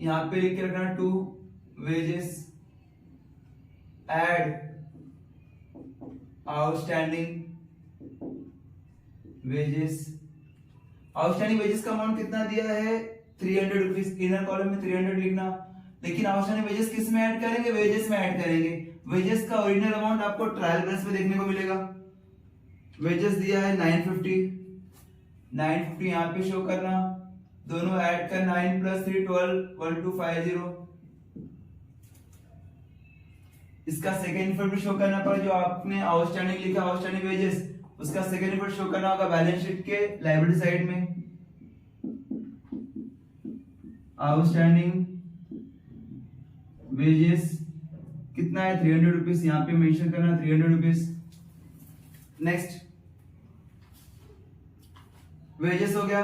यहां पे लिख के रखना 2 wages add outstanding wages. Outstanding wages का अमाउंट कितना दिया है 300 रुपीज, इनर कॉलम में 300 लिखना। लेकिन आउटस्टैंडिंग वेजेस किस में ऐड करेंगे, वेजेस में ऐड करेंगे। वेजेस का ओरिजिनल अमाउंट आपको ट्रायल बैलेंस में देखने को मिलेगा। वेजेस दिया है 950, 950 यहाँ पे शो करना, दोनों ऐड कर 9 प्लस 3 12, 1250। इसका सेकेंड इफेक्ट भी शो करना पड़ेगा, जो आपने आउटस्टैंडिंग लिखा आउटस्टैंडिंग वेजेस उसका सेकेंड इफेक्ट शो करना होगा बैलेंस शीट के लायबिलिटी साइड में। आउटस्टैंडिंग वेजेस कितना है 300 रुपीज, यहाँ पे मेंशन करना 300 रुपीज। नेक्स्ट वेजेस हो गया।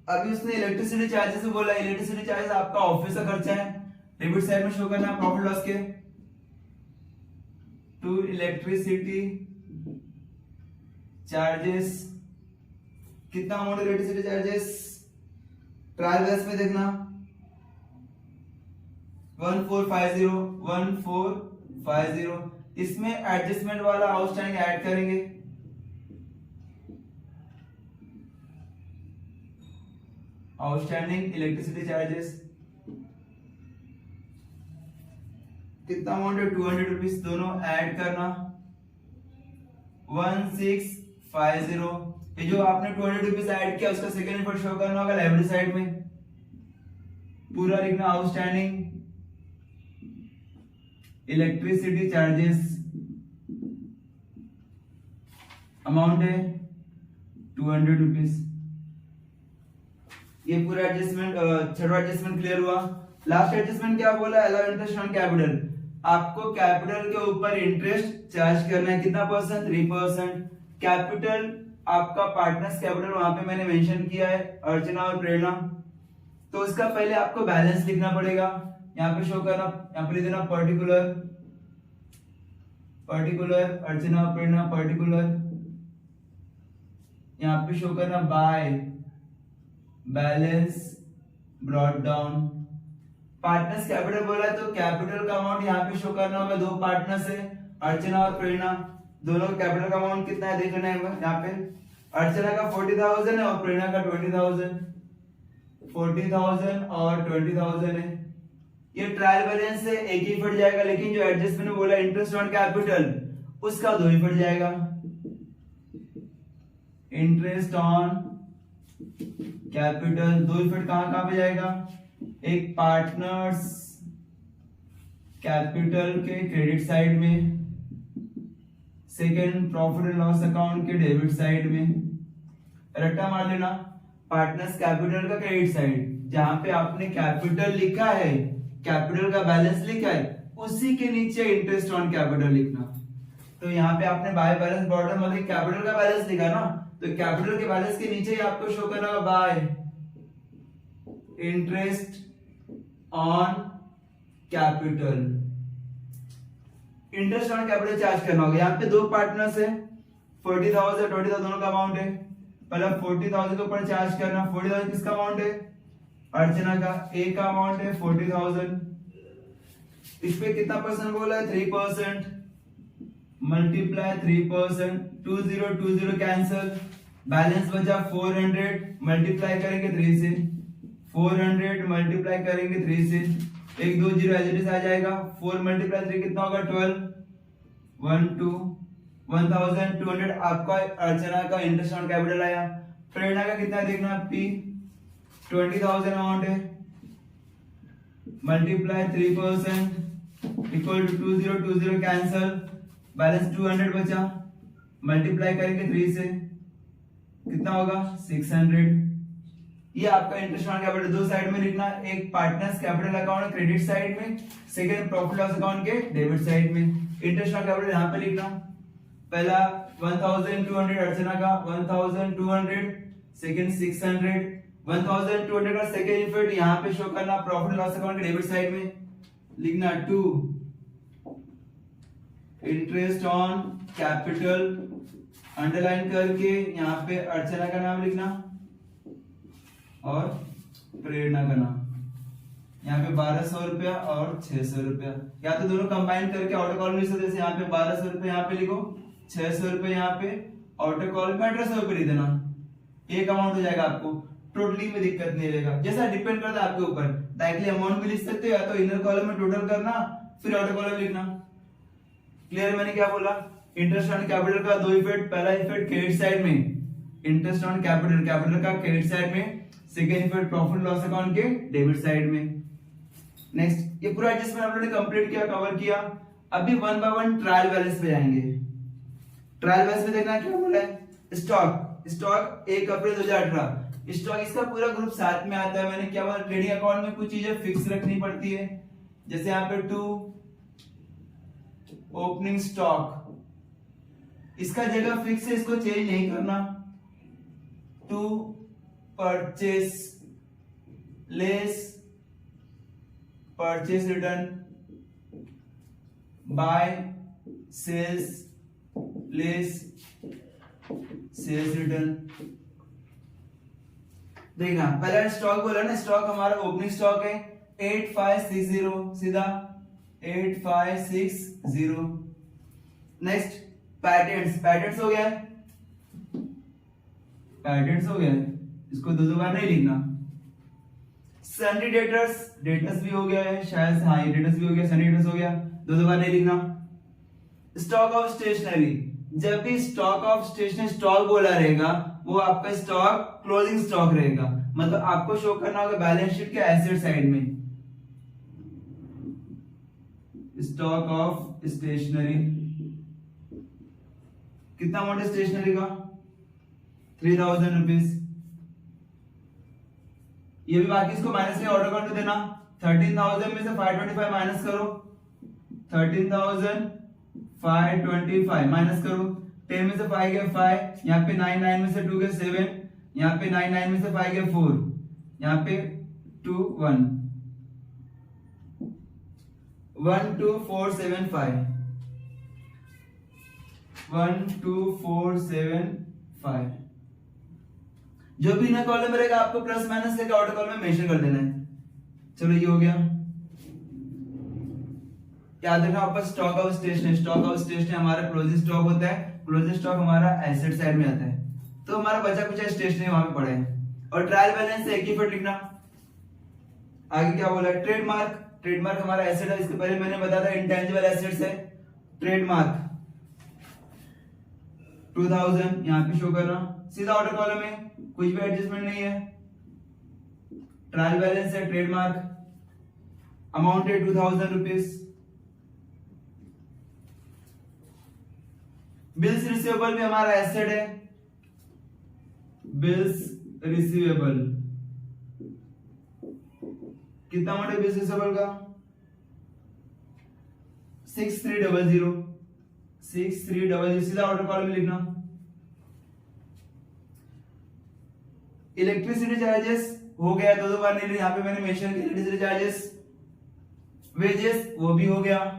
अभी उसने इलेक्ट्रिसिटी चार्जेस बोला, इलेक्ट्रिसिटी चार्जेस आपका ऑफिस का खर्चा है, डेबिट साइड में शो करना प्रॉफिट लॉस के। टू इलेक्ट्रिसिटी चार्जेस, कितना अमाउंट है इलेक्ट्रिसिटी चार्जेस, ट्रायल बैलेंस में देखना 1450, इसमें एडजस्टमेंट वाला आउटस्टैंडिंग ऐड करेंगे, आउटस्टैंडिंग इलेक्ट्रिसिटी चार्जेस कितना अमाउंट है 200 रुपीज, दोनों ऐड करना 1650। ये जो आपने 200 रुपीज ऐड किया उसका सेकेंड इफर्ट शो करना होगा लाइब्रेरी साइड में, पूरा लिखना आउटस्टैंडिंग इलेक्ट्रिसिटी चार्जेस अमाउंट है 200 रुपीज। ये पूरा एडजस्टमेंट, छठवां एडजस्टमेंट क्लियर हुआ। लास्ट एडजस्टमेंट क्या बोला, अलाउ इंटरेस्ट ऑन कैपिटल, आपको कैपिटल के ऊपर इंटरेस्ट चार्ज करना है, कितना परसेंट, 3%। कैपिटल आपका पार्टनर्स कैपिटल वहां पे मैंने मेंशन किया है अर्चना और प्रेरणा, तो उसका पहले आपको बैलेंस लिखना पड़ेगा, यहाँ पे शो करना, यहाँ पे लिख देना पर्टिकुलर अर्चना और प्रेरणा पर्टिकुलर, यहाँ पे शो करना by balance brought down. Partners capital बोला है तो कैपिटल का अमाउंट यहाँ पे शो करना होगा, दो पार्टनर्स है अर्चना और प्रेरणा, दोनों का कैपिटल का अमाउंट कितना है देखना है यहाँ पे, अर्चना का 40,000 है और प्रेरणा का 20,000, 40,000 और 20,000 है। ये ट्रायल बैलेंस से एक ही फट जाएगा, लेकिन जो एडजस्टमेंट में बोला इंटरेस्ट ऑन कैपिटल उसका दो ही फट जाएगा, इंटरेस्ट ऑन कैपिटल दो इफेक्ट कहां पे जाएगा, एक पार्टनर्स कैपिटल के क्रेडिट साइड में, second profit and loss account के डेबिट साइड में। रट्टा मार लेना, पार्टनर्स कैपिटल का क्रेडिट साइड, जहां पे आपने कैपिटल लिखा है, कैपिटल का बैलेंस लिखा है, उसी के नीचे इंटरेस्ट ऑन कैपिटल लिखना। तो यहाँ पे आपने बाय बैलेंस बॉर्डर मतलब कैपिटल का बैलेंस लिखा ना, तो कैपिटल के बैलेंस के नीचे ही आपको शो करना होगा bye interest on capital, interest on capital charge करना होगा। यहाँ पे दो पार्टनर्स है, 40,000 20,000 दोनों का अमाउंट है, पहला 40,000 के ऊपर चार्ज करना, 40,000 किसका अमाउंट है, अर्चना का, ए का अमाउंट है 40,000, इस पे कितना परसेंट बोला है 3%, मल्टीप्लाई 3%, 20 कैंसल, बैलेंस बचा 400, मल्टीप्लाई करेंगे 3 से, 400 मल्टीप्लाई करेंगे 3 से, 1 2 0 एज इट इज आ जाएगा, 4 मल्टीप्लाई 3 कितना होगा 12, 1,200 आपका अर्चना का इंटरेस्ट ऑन कैपिटल आया। प्रेरणा का कितना देखना, पी 20,000 अमाउंट है, multiply 3% equal to 20 cancel, balance 200 बचा, मल्टीप्लाई करेंगे 3 से, कितना होगा 600। ये आपका इंटरेस्ट ऑन कैपिटल दो साइड में लिखना, एक partners capital account credit side में, सेकंड प्रॉफिट लॉस अकाउंट के डेबिट साइड में। इंटरेस्ट ऑन कैपिटल यहां पे लिखना, पहला 1,200 अर्चना का 1,200, सेकंड 600, 1,200 का सेकंड इफेक्ट यहां पे शो करना, प्रॉफिट लॉस अकाउंट के डेबिट साइड में लिखना 2 इंटरेस्ट ऑन कैपिटल, अंडरलाइन करके यहाँ पे अर्चना का नाम लिखना और प्रेरणा का नाम, यहाँ पे 1,200 रुपया और 600 रुपया, या तो दोनों कंबाइन करके ऑटो कॉलम लिख सकते, यहाँ पे 1,200 रुपया यहाँ पे लिखो, 600 रुपया यहाँ पे ऑटो कॉलम में 1,800 रुपये लिख देना, एक अमाउंट हो जाएगा, आपको टोटली में दिक्कत नहीं रहेगा, जैसा डिपेंड करता है आपके ऊपर, डायरेक्टली अमाउंट भी लिख सकते हो या तो इनर कॉलम में टोटल करना फिर आउटर कॉलम लिखना। क्लियर, मैंने क्या बोला, इंटरेस्ट ऑन कैपिटल का दो इफेक्ट, पहला इफेक्ट क्रेडिट साइड में इंटरेस्ट ऑन कैपिटल, कैपिटल का क्रेडिट साइड में, second effect profit loss account के डेबिट साइड में। नेक्स्ट, ये पूरा एडजस्टमेंट हम लोगों ने कंप्लीट किया, कवर किया। अभी one by one trial balance पे जाएंगे। ट्रायल बैलेंस में देखना क्या बोला है, स्टॉक 1 अप्रैल 2018, स्टॉक इसका पूरा ग्रुप साथ में आता है। मैंने क्या बोला, ट्रेडिंग अकाउंट में कुछ चीजें फिक्स रखनी पड़ती है, जैसे यहाँ पे 2 ओपनिंग स्टॉक, इसका जगह फिक्स है, इसको चेंज नहीं करना। 2 purchase less purchase return, by sales less sales return. देखना पहले स्टॉक बोला ना, स्टॉक हमारा ओपनिंग स्टॉक है 8560, सीधा 8560। नेक्स्ट पैटेंट्स हो गया, इसको दो बार नहीं लिखना। सन्डी डेटर्स भी हो गया है शायद से, हाँ ये डेटर्स भी हो गया, सन्डी डेटर्स हो गया, दो बार नहीं लिखना। स्टॉक ऑफ स्टेशनरी, जब भी स्टॉक ऑफ स्टेशनरी स्टॉक बोला रहेगा वो आपका स्टॉक क्लोजिंग स्टॉक रहेगा, मतलब आपको शो करना होगा बैलेंस शीट के एसेट साइड में। स्टॉक ऑफ स्टेशनरी, कितना अमाउंट है स्टेशनरी का 3000 रुपीज। ये भी बाकी इसको माइनस में ऑर्डर कर देना। 13,000 में से 525 माइनस करो, 13,525 माइनस करो। 10 में से 5 गए 5, यहाँ पे 9, 9 में से 2 गए 7, यहाँ पे 9, 9 में से 5 गए 4, यहाँ पे 2 1 12475 12475। जो भी ना कॉलम रहेगा आपको प्लस माइनस लेकर आउटर कॉलम में मेंशन कर देना है। चलो ये हो गया। याद रखना आपका स्टॉक ऑफ स्टेशनरी हमारा क्लोजिंग स्टॉक होता है, क्लोजिंग स्टॉक हमारा एसेट साइड में आता है, तो हमारा बचा कुछ स्टेशनरी वहां पे पड़ा है। और ट्रायल बैलेंस से एक ही फट लिखना। आगे क्या बोला, ट्रेडमार्क हमारा एसेट है, इसके पहले मैंने बताया था इंटेंजिबल एसेट्स है। ट्रेडमार्क 2000 यहाँ पे शो करना, सीधा ऑर्डर कॉलम में, कुछ भी एडजस्टमेंट नहीं है। ट्रायल बैलेंस है ट्रेडमार्क, अमाउंट है 2000 रुपीज। बिल्स रिसीवेबल भी हमारा एसेट है, बिल्स रिसीवेबल कितना अमाउंट है बिल्स रिसीवेबल का 6300, सीधा ऑर्डर कॉलम में लिखना। इलेक्ट्रिसिटी चार्जेस हो गया, दो बार नहीं, यहाँ पे मैंने मेंशन किया इलेक्ट्रिसिटी चार्जेस। वेजेस वो भी हो गया।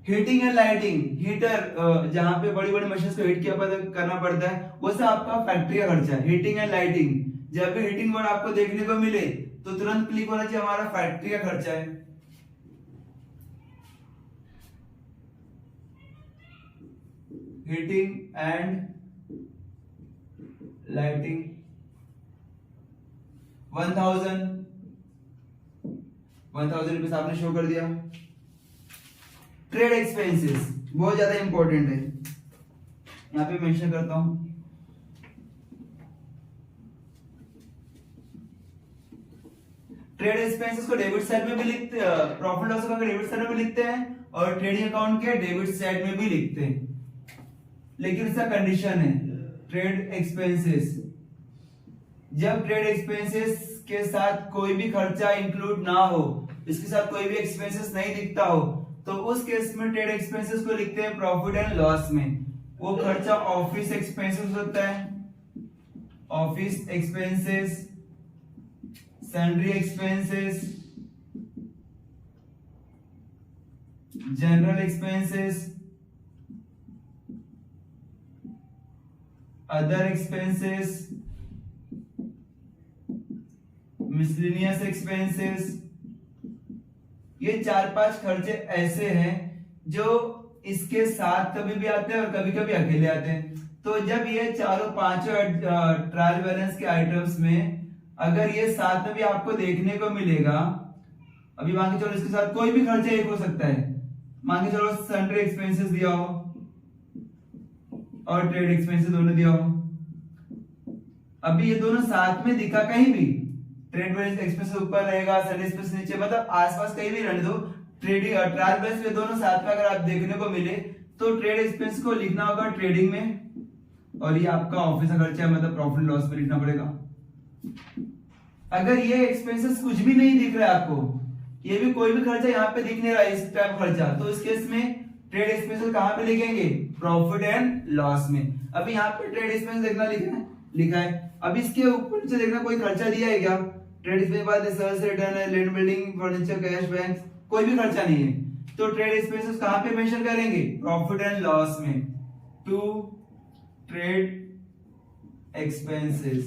हीटिंग एंड लाइटिंग, हीटर जहां पे बड़ी बड़ी मशीन को हीट करना पड़ता है, वो सब आपका फैक्ट्री का खर्चा है। हीटिंग एंड लाइटिंग, जब भी हीटिंग वर्ड आपको देखने को मिले तो तुरंत क्लिक होना चाहिए, हमारा फैक्ट्री का खर्चा है। हीटिंग एंड लाइटिंग 1000 रुपीज आपने शो कर दिया। ट्रेड एक्सपेंसेस बहुत ज्यादा इंपॉर्टेंट है, यहां पे मेंशन करता हूं। ट्रेड एक्सपेंसेस को डेबिट साइड में भी लिखते हैं, प्रॉफिट लॉस अकाउंट के डेबिट साइड में भी लिखते हैं, और ट्रेडिंग अकाउंट के डेबिट साइड में भी लिखते हैं। लेकिन इसका कंडीशन है, ट्रेड एक्सपेंसेस, जब ट्रेड एक्सपेंसेस के साथ कोई भी खर्चा इंक्लूड ना हो, इसके साथ कोई भी एक्सपेंसेस नहीं दिखता हो, तो उस केस में ट्रेड एक्सपेंसेस को लिखते हैं प्रॉफिट एंड लॉस में। वो खर्चा ऑफिस एक्सपेंसेस होता है, office expenses, salary expenses, general expenses, other expenses, miscellaneous expenses. ये 4-5 खर्चे ऐसे हैं जो इसके साथ कभी भी आते हैं और कभी कभी अकेले आते हैं। तो जब ये चारों पांचों ट्रायल बैलेंस के आइटम्स में अगर ये साथ में भी आपको देखने को मिलेगा, अभी मान के चलो इसके साथ कोई भी खर्चा एक हो सकता है, मान के चलो सन्ड्री एक्सपेंसेस दिया हो और ट्रेड एक्सपेंसेस दोनों दिया हो, अभी ये दोनों साथ में दिखा कहीं भी, ट्रेड बैलेंस एक्सपेंसेस ऊपर रहेगा, सन्ड्री एक्सपेंसेस नीचे, मतलब आसपास कहीं भी रहने दो, ट्रेडिंग ट्रायल बैलेंस में दोनों साथ में अगर आप देखने को मिले तो ट्रेड एक्सपेंस को लिखना होगा ट्रेडिंग में, और ये आपका ऑफिस का खर्चा है, मतलब प्रॉफिट लॉस में लिखना पड़ेगा। अगर ये एक्सपेंसेस कुछ भी नहीं दिख रहा है आपको, ये भी कोई भी खर्चा यहाँ पे दिख नहीं रहा है इस टाइप खर्चा, तो इस केस में ट्रेड एक्सपेंसेस कहां पे लिखेंगे, प्रॉफिट एंड लॉस में। अभी यहाँ पे ट्रेड एक्सपेंस देखना लिखा है, अब इसके ऊपर से देखना कोई खर्चा दिया है क्या, ट्रेड एक्सपेंस बाद सेल्स रिटर्न है, land building, furniture, cash bank, कोई भी खर्चा नहीं है, तो ट्रेड एक्सपेंसेस कहां पे मेंशन करेंगे, प्रॉफिट एंड लॉस में। To trade expenses.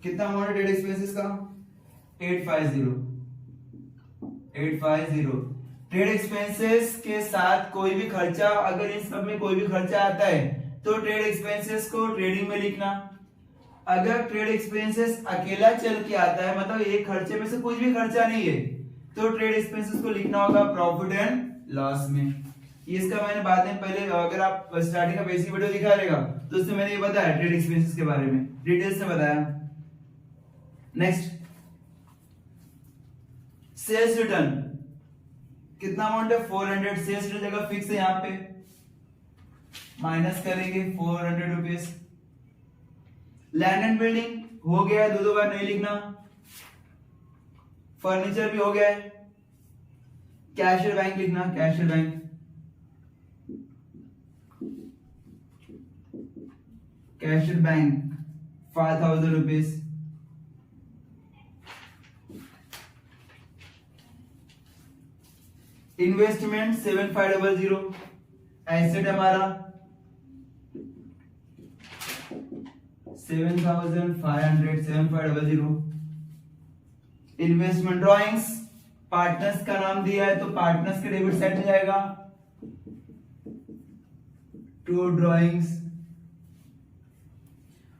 कितना अमाउंट है ट्रेड एक्सपेंसेस का? 850। ट्रेड एक्सपेंसेस के साथ कोई भी खर्चा, अगर इन सब में कोई भी खर्चा आता है तो ट्रेड एक्सपेंसेस को ट्रेडिंग में लिखना। अगर ट्रेड एक्सपेंसेस अकेला चल के आता है, मतलब एक खर्चे में से कुछ भी खर्चा नहीं है, तो ट्रेड एक्सपेंसेस को लिखना होगा प्रॉफिट एंड लॉस में। इसका मैंने बाद में, पहले अगर आप स्टार्टिंग का बेसिक वीडियो दिखा रहेगा तो उसमें मैंने ये बताया ट्रेड एक्सपेंसेस के बारे में, डिटेल से बताया। Next, sales return. कितना अमाउंट है? 400। सेल्स रिटर्न जगह फिक्स है, यहाँ पे माइनस करेंगे 400 रुपीज। लैंड एंड बिल्डिंग हो गया है, दो बार नहीं लिखना। फर्नीचर भी हो गया है। कैशियर बैंक लिखना, cashier bank. Cashier bank 5000 rupees. Investment 7500। Asset हमारा 7500। इन्वेस्टमेंट ड्रॉइंग्स, पार्टनर्स का नाम दिया है तो पार्टनर्स के डेबिट साइड में जाएगा। To drawings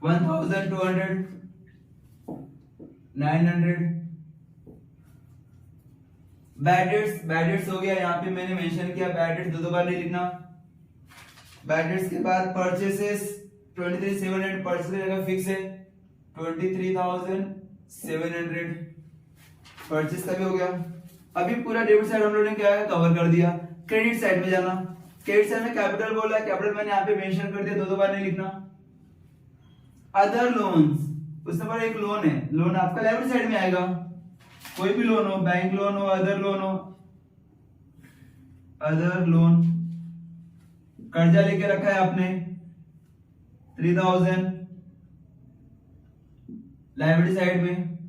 1200। 900। बैड डेट्स हो गया, यहाँ पे मैंने मेंशन किया बैड डेट्स दो बार नहीं लिखना। बैड डेट्स के बाद परचेसेस 23,700। परचेस की जगह फिक्स है 23,700। परचेस का भी हो गया। अभी पूरा डेबिट साइड हम लोगों ने क्या है कवर कर दिया। क्रेडिट साइड में जाना। क्रेडिट साइड में कैपिटल बोला है, कैपिटल मैंने यहाँ पे मेंशन कर दिया, दो बार नहीं लिखना। अदर लोन्स, उसके बाद एक लोन है, लोन आपका लायबिलिटी साइड में आएगा। कोई भी लोन हो, बैंक लोन हो, अदर लोन हो। अदर लोन, कर्जा लेके रखा है आपने 3000 लायबिलिटी साइड में।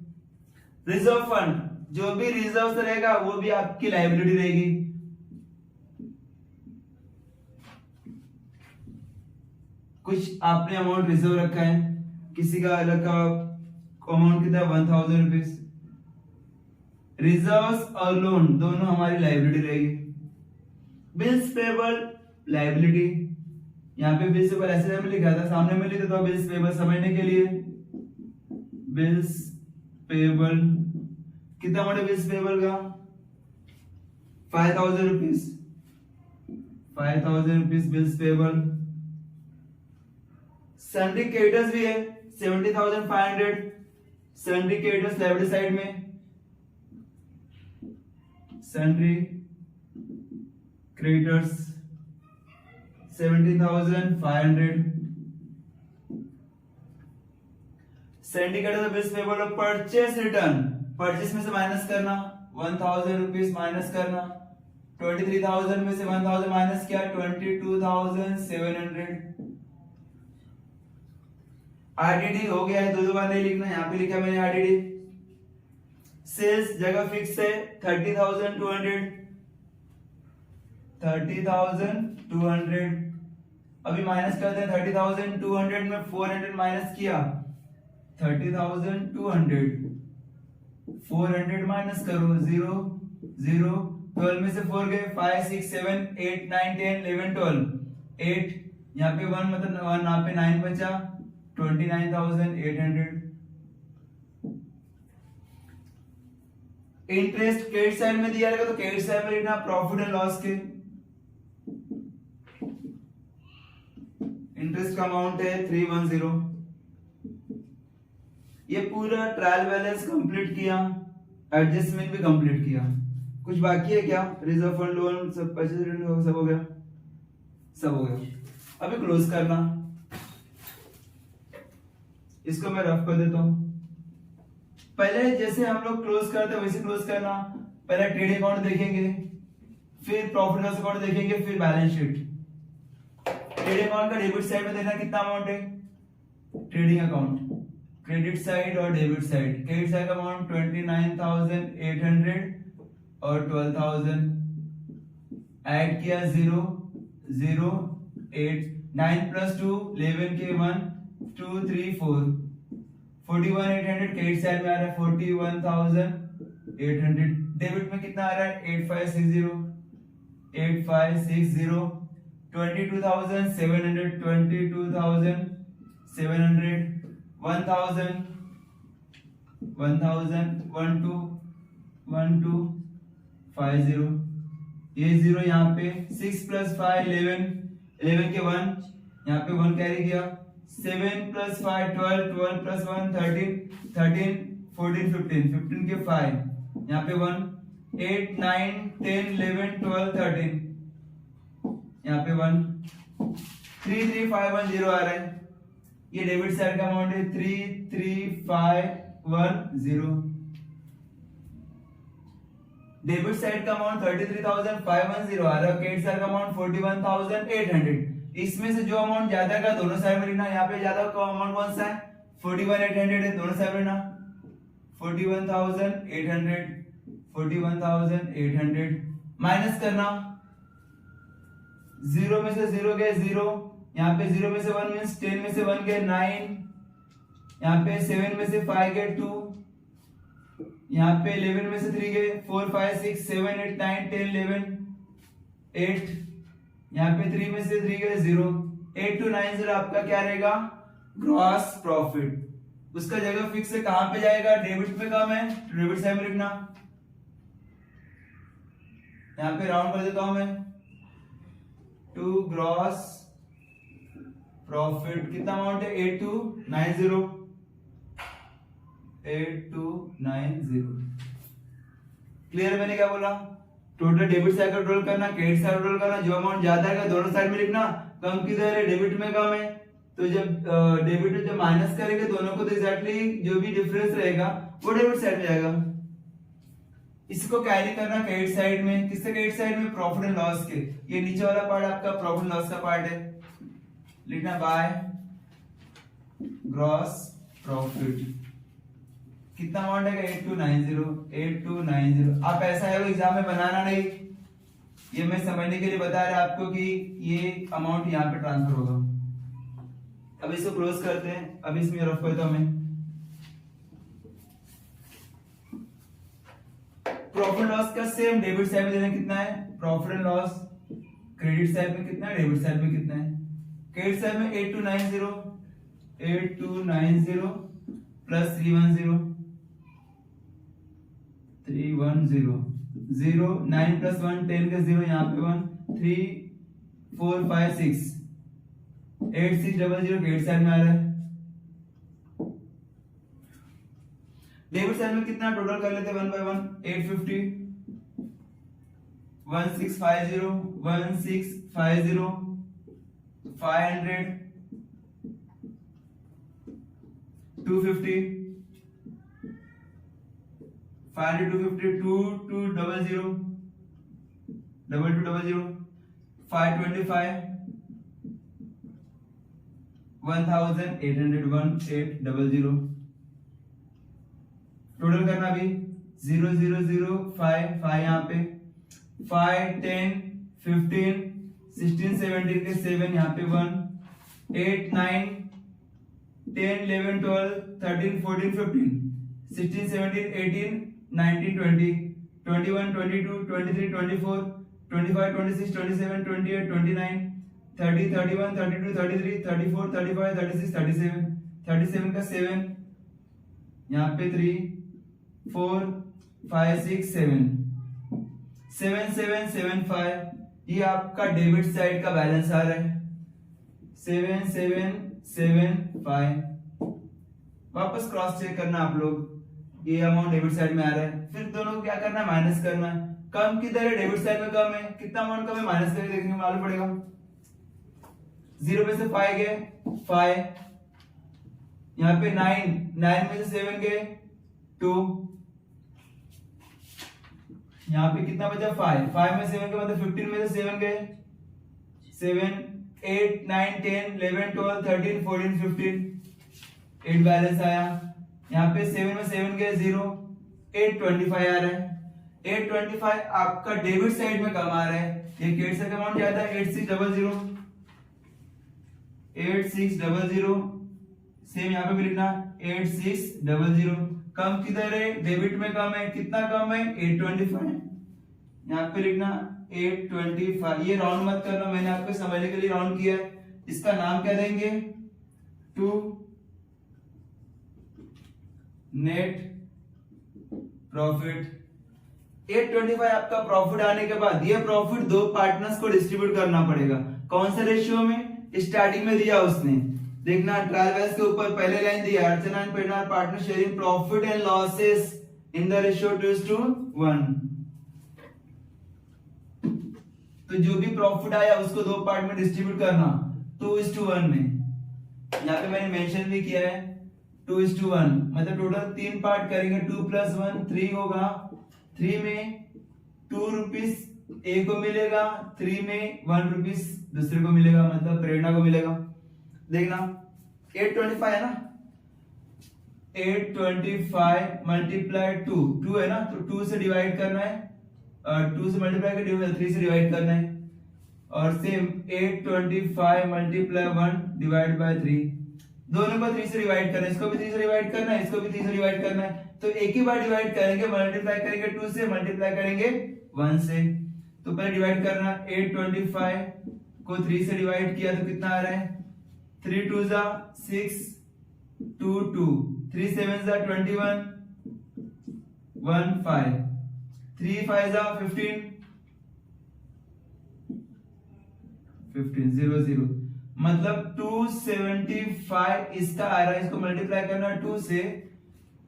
रिजर्व फंड, जो भी रिजर्व रहेगा वो भी आपकी लायबिलिटी रहेगी। कुछ आपने अमाउंट रिजर्व रखा है, किसी का अलग का अमाउंट कितना 1000 रुपीज। रिजर्व्स और लोन दोनों हमारी लायबिलिटी रहेगी। बिल्स पेबल लायबिलिटी, यहाँ पे बिल्स पेबल ऐसे में लिखा था, सामने में लिखा था बिल्स पेबल समझने के लिए। बिल्स पेबल कितना अमाउंट है बिल्स पेबल का? 5000 rupees. 5000 rupees bills payable. Sundry creditors भी है 70,500। सन्ड्री क्रेडिटर्स लायबिलिटी साइड में। Sundry creditors 70,500। Sundry creditors bills payable और परचेस रिटर्न, परचेस में से माइनस करना 1000 रुपीज माइनस करना। 23,000 में से 1000 माइनस किया 22,700। आरडीडी हो गया है, दो बार नहीं लिखना, यहाँ पे लिखा मैंने आरडीडी। सेल्स जगह फिक्स है 30,200। 30,200 अभी माइनस करते हैं। 30,200 में 400 माइनस किया 30,200। 400 माइनस करो 0 0। 12 में से 4 गए 5 6 7 8 9 10 11 12 8। यहाँ पे 1 मतलब 1, यहाँ पे 9 बचा 29,800। इंटरेस्ट क्रेडिट साइड में दिया रहेगा तो क्रेडिट साइड में लिखना प्रॉफिट एंड लॉस के। इंटरेस्ट का अमाउंट है 310। ये पूरा ट्रायल बैलेंस कंप्लीट किया, एडजस्टमेंट भी कंप्लीट किया। कुछ बाकी है क्या? रिजर्व फंड, लोन, सब परचेज रिटर्न सब हो गया, सब हो गया। अभी क्लोज करना, इसको मैं रफ कर देता हूं। पहले जैसे हम लोग क्लोज करते हैं वैसे क्लोज करना। पहले ट्रेडिंग अकाउंट देखेंगे, फिर प्रॉफिट लॉस अकाउंट देखेंगे, फिर बैलेंस शीट। ट्रेडिंग अकाउंट का डेबिट साइड में देखना कितना अमाउंट है। ट्रेडिंग अकाउंट क्रेडिट साइड और डेबिट साइड। क्रेडिट साइड का अमाउंट 29,800 और 12,000 ऐड किया 0 0 8 9 प्लस 2 11 के 1 2 3 4 41,800 क्रेडिट साइड में आ रहा है 41,800। डेबिट में कितना आ रहा है 8560 22,700 22,700 1,000 12,50 ये 0 यहाँ पे 6 प्लस 5 11 11 के 1 यहाँ पे 1 कैरी किया 7 प्लस 5 12 12 प्लस 1 13 13 14 15 15 के 5 यहाँ पे 1 8 9 10 11 12 13 यहाँ पे 1 33510 आ रहा है। ये डेबिट साइड का अमाउंट है 33510। डेबिट साइड का अमाउंट 33,510 आ रहा है। क्रेडिट साइड का अमाउंट 41,800। इसमें से जो अमाउंट ज्यादा का दोनों साइड में लिखना। यहाँ पे ज्यादा का अमाउंट कौन सा है 41,800 है, दोनों साइड में लिखना 41,800 माइनस करना। 0 में से 0 गए 0, यहाँ पे 0 में से 1 मींस 10 में से 1 गए 9, यहाँ पे 7 में से 5 गए 2, यहाँ पे 11 में से 3 गए 4 5 6 7 8 9 10 11 8, यहाँ पे 3 में से 3 गए 0। 8290 आपका क्या रहेगा ग्रॉस प्रॉफिट। उसका जगह फिक्स है कहां पे जाएगा, डेबिट में कम है डेबिट साइड में लिखना। यहाँ पे राउंड कर देता हूं मैं टू ग्रॉस प्रॉफिट। कितना अमाउंट है 8290 8290। क्लियर है मैंने क्या बोला। टोटल डेबिट साइड का टोटल करना, क्रेडिट साइड टोटल करना। जो अमाउंट ज्यादा है दोनों साइड में लिखना। कम किधर है डेबिट में कम है, तो जब डेबिट में जब माइनस करेंगे दोनों को तो एग्जैक्टली जो भी डिफरेंस रहेगा वो डेबिट साइड में जाएगा। इसको कैरी करना क्रेडिट साइड में। किससे क्रेडिट साइड में प्रॉफिट एंड लॉस के। ये नीचे वाला पार्ट आपका प्रॉफिट एंड लॉस का पार्ट है, लिखना बाय ग्रॉस प्रॉफिट। कितना अमाउंट है 8290। आप ऐसा है एग्जाम में बनाना नहीं, ये मैं समझने के लिए बता रहा आपको कि ये अमाउंट यहाँ पे ट्रांसफर होगा। अब इसको क्लोज करते हैं। अब इसमें रफ करता हूं मैं। प्रॉफिट लॉस का सेम डेबिट साइड में देना कितना है profit and loss, credit side में कितना है डेबिट साइड में कितना है। क्रेडिट साइड में 8290 प्लस 310 0 9 प्लस 1 10 का 0, यहाँ पे 1 3 4 5 6 8600 क्रेडिट साइड में आ रहा है। डेबिट साइड में कितना टोटल कर लेते हैं 1 बाय 1 850 1650 1650 500 250 500 250 2200 2200 525 1800 1800। टोटल करना भी 0 0 0 5 5 यहाँ पे 5 10 15 16 17 के 7 यहाँ पे 1 8 9 10 11 12 13 14 15 16 17 18 19 20 21 22 23 24 25 26 27 28 29 30 31 32 33 34 35 36 37 37 का 7 यहाँ पे 3 4 5 6 7 7 7 7 5। ये आपका डेबिट साइड का बैलेंस आ रहा है 7 7 7 5। वापस क्रॉस चेक करना आप लोग, ये अमाउंट डेबिट साइड में आ रहा है। फिर दोनों को क्या करना है माइनस करना है। कम किधर है डेबिट साइड में कम है, कितना अमाउंट कम है माइनस करके देखने में मालूम पड़ेगा। 0 में से 5 गए 5, यहाँ पे 9 9 में से 7 गए 2, यहाँ पे कितना बचा 5 5 में 7 के मतलब 15 में से 7 गए 7 8 9 10 11 12 13 14 15 8 बैलेंस आया। यहाँ पे 7 में 7 गए 0 825 आ रहा है। 825 आपका डेबिट साइड में कम आ रहा है। ये क्रेडिट साइड का अमाउंट ज्यादा है 8600 8600, सेम यहाँ पे भी लिखना 8600। कम किधर है, डेबिट में कम है, कितना कम है 825, यहाँ पे लिखना 825। ये राउंड मत करना, मैंने आपको समझने के लिए राउंड किया है। इसका नाम क्या देंगे, टू नेट प्रॉफिट। 825 आपका प्रॉफिट आने के बाद ये प्रॉफिट दो पार्टनर्स को डिस्ट्रीब्यूट करना पड़ेगा। कौन से रेशियो में, स्टार्टिंग में दिया उसने, देखना ट्रायल बैलेंस के ऊपर पहले लाइन दिया, Archana and Prerna partner sharing profit and losses in the ratio 2:1। तो जो भी प्रॉफिट आया उसको दो पार्ट में डिस्ट्रीब्यूट करना 2:1 में। यहाँ पे मैंने मेंशन भी किया है 2:1, मतलब टोटल 3 पार्ट करेंगे, 2 + 1 3 होगा। 3 में 2 रुपीस ए को मिलेगा, 3 में 1 रुपीस दूसरे को मिलेगा, मतलब प्रेरणा को मिलेगा। देखना 825 है ना, 825 मल्टीप्लाई 2 है ना, तो 2 से डिवाइड करना है, 2 से मल्टीप्लाई कर 3 से डिवाइड करना है। और सेम 825 मल्टीप्लाई 1 डिवाइड बाय 3, दोनों को 3 से डिवाइड करना है, इसको भी 3 से डिवाइड करना है, इसको भी 3 से डिवाइड करना है। तो एक ही बार डिवाइड करेंगे, मल्टीप्लाई करेंगे 2 से, मल्टीप्लाई करेंगे 1 से। तो पहले डिवाइड करना, 825 को 3 से डिवाइड किया तो कितना आ रहा है, 3 2 6 2 2, 3 7 21 1 5, 3 5 15 15 0 0, मतलब 275 इसका आ रहा है। इसको मल्टीप्लाई करना 2 से,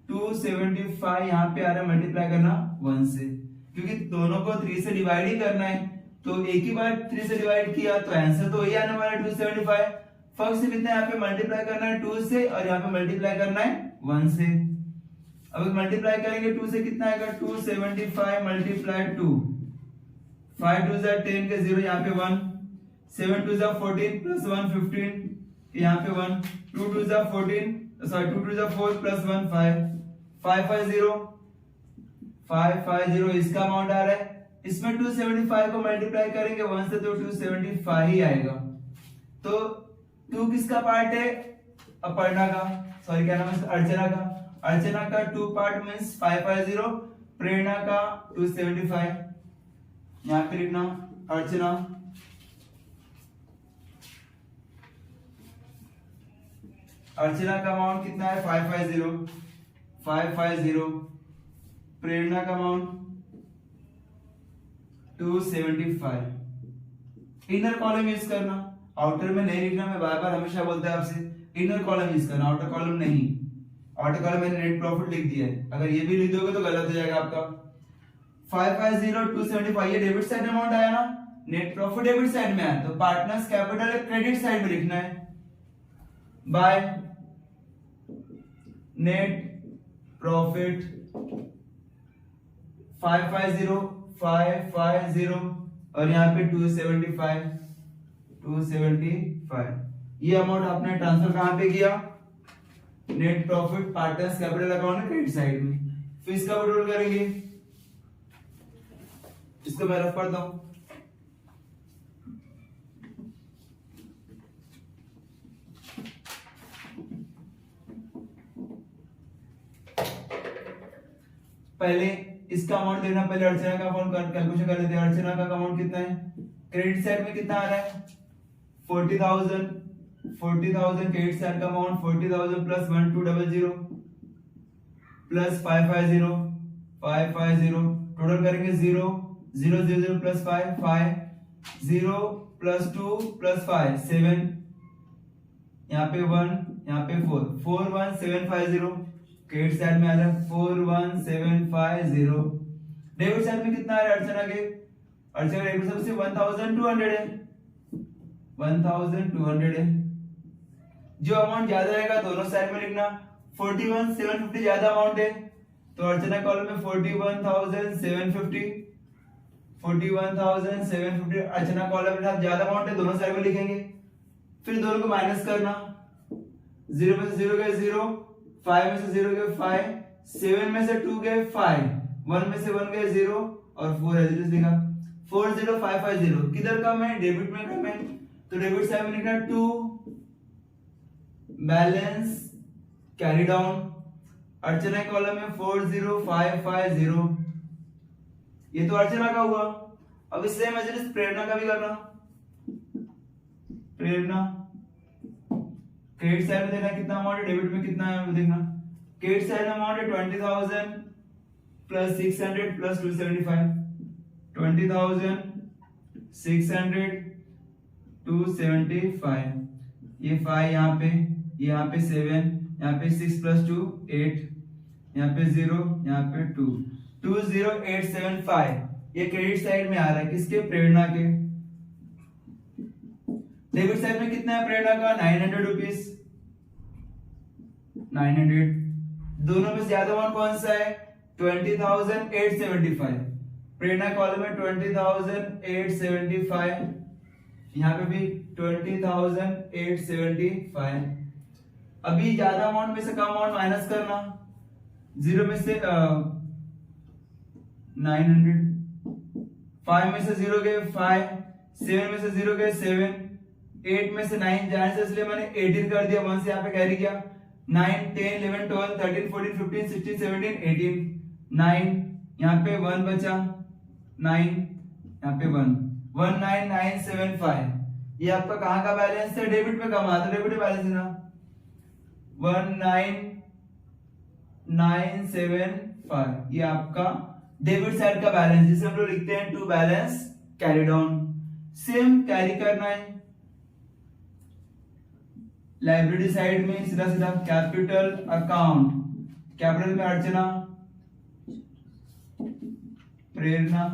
275 यहाँ पे आ रहा है, मल्टीप्लाई करना 1 से, क्योंकि दोनों को 3 से डिवाइड ही करना है। तो एक ही बार 3 से डिवाइड किया तो आंसर तो वही आने वाला है 275। फर्क सिर्फ इतना, यहाँ पे मल्टीप्लाई करना है 2 से और यहाँ पे मल्टीप्लाई करना है 1 से। अब मल्टीप्लाई करेंगे 2 से कितना आएगा, 275 मल्टीप्लाई 2, 5 2 10 के 0 यहाँ पे 1, 7 2 14 प्लस 1 15 यहाँ पे 1, 2 2 14 सॉरी 2 2 4 प्लस 1 5, 550 इसका अमाउंट आ रहा है। इसमें 275 को मल्टीप्लाई करेंगे 1 से तो 275 ही आएगा। तो 2 किसका पार्ट है, अपर्णा का, सॉरी क्या नाम है, अर्चना का। अर्चना का 2 पार्ट मींस 550, प्रेरणा का 275। यहाँ पे लिखना अर्चना, अर्चना का अमाउंट कितना है 550, प्रेरणा का अमाउंट 275। इनर कॉलम यूज करना, आउटर में नहीं लिखना, मैं बार बार हमेशा बोलता है आपसे, इनर कॉलम यूज करना, आउटर कॉलम नहीं। आउटर कॉलम मैंने नेट प्रॉफिट लिख दिया है, अगर ये भी लिख दोगे तो गलत हो जाएगा आपका। 550 275 ये डेबिट साइड अमाउंट आया ना, नेट प्रॉफिट डेबिट साइड में आया, तो पार्टनर्स कैपिटल क्रेडिट साइड में लिखना है, बाय नेट प्रॉफिट 550 और यहाँ पे 275। ये अमाउंट आपने ट्रांसफर कहां पे किया, net profit partners capital account credit side में। फिर इसका विड्रॉल करेंगे, इसको मैं रफ करता हूं। पहले इसका अमाउंट देना, पहले अर्चना का अमाउंट कैलकुलेशन कर लेते हैं। अर्चना का अमाउंट कितना है, क्रेडिट साइड में कितना आ रहा है 40,000 क्रेडिट साइड का अमाउंट 40,000 प्लस 1200 प्लस 550 टोटल करेंगे 0 0 0 0 प्लस 5 5 0 प्लस 2 प्लस 5 7, यहाँ पे 1 यहाँ पे 4 41750 क्रेडिट साइड में आ रहा है 41750। डेबिट साइड में कितना आ रहा है अर्चना के, अर्चना डेबिट साइड से 1200 है, 1200 है। जो अमाउंट ज्यादा रहेगा दोनों साइड में लिखना, 41,750 ज्यादा अमाउंट है तो अर्चना कॉलम में 41,750 अर्चना कॉलम में ज्यादा अमाउंट है, दोनों साइड में लिखेंगे। फिर दोनों को माइनस करना, 0 में से 0 गए 0, 5 में से 0 गए 5, 7 में से 2 गए 5, 1 में से 1 गए 0 और 4 एज लिखा 40550। किधर कम है, डेबिट में कम है तो डेबिट साइड में लिखना 2 बैलेंस कैरी डाउन, अर्चना कॉलम में 40550, ये तो अर्चना का हुआ। अब इससे मेजर प्रेरणा का भी करना। प्रेरणा क्रेडिट साइड में देखना कितना अमाउंट है, डेबिट में कितना है वो देखना। क्रेडिट साइड में अमाउंट है 20,000 प्लस 600 प्लस 275, 20,600 275, ये 5 यहाँ पे 7, यहाँ पे 6 प्लस 2 8, यहाँ पे 0, यहाँ पे 2, 20875, ये क्रेडिट साइड में आ रहा है किसके, प्रेरणा के। डेबिट साइड में कितना है प्रेरणा का, 900 रुपीज, 900। दोनों में ज्यादा अमाउंट कौन सा है, 20,875, प्रेरणा कॉलम में 20,875, यहाँ पे भी 20,875। अभी ज्यादा अमाउंट में से कम अमाउंट माइनस करना, 0 में से 900, 5 में से 0 गए 5, 7 में से 0 गए 7, 8 में से 9 जाने से इसलिए मैंने 18 कर दिया, 1 से यहाँ पे कैरी किया, 9 10 11 12 13 14 15 16 17 18, 9 यहाँ पे 1 बचा, 9 यहाँ पे 1, 19975, ये आपका कहाँ का बैलेंस है, डेबिट में कमा, तो डेबिट बैलेंस है ना, 19975, ये आपका डेबिट साइड का बैलेंस, जिसे हम लोग लिखते हैं to balance carry down. Same carry करना है लाइब्रेरी साइड में, सीधा सीधा कैपिटल अकाउंट, कैपिटल में अर्चना, प्रेरणा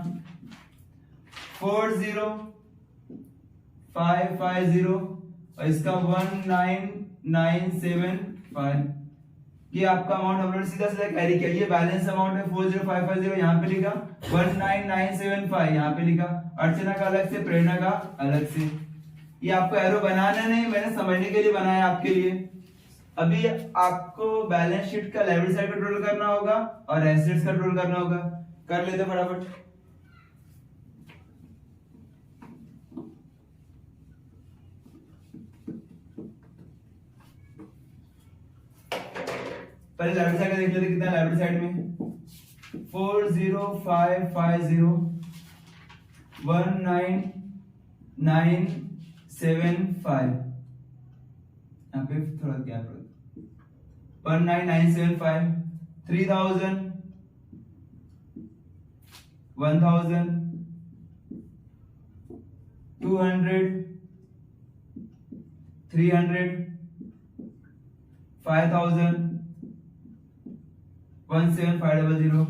40550 और इसका 19975, ये आपका अमाउंट हम लोग सीधा सीधा कैरी किया। ये बैलेंस अमाउंट है 40550, यहाँ पे लिखा, 19975 यहाँ पे लिखा, अर्चना का अलग से, प्रेरणा का अलग से। ये आपको एरो बनाना नहीं, मैंने समझने के लिए बनाया आपके लिए। अभी आपको बैलेंस शीट का लाइब्रेरी साइड कंट्रोल करना होगा और एसेट्स कंट्रोल करना होगा, कर लेते फटाफट। पहले लाइब्रेरी साइड का देख लेते कितना है लाइब्रेरी साइड में, 40550 19975, यहाँ पे थोड़ा गैप रख, 19975, 3000 1000 200 300 5000 17500,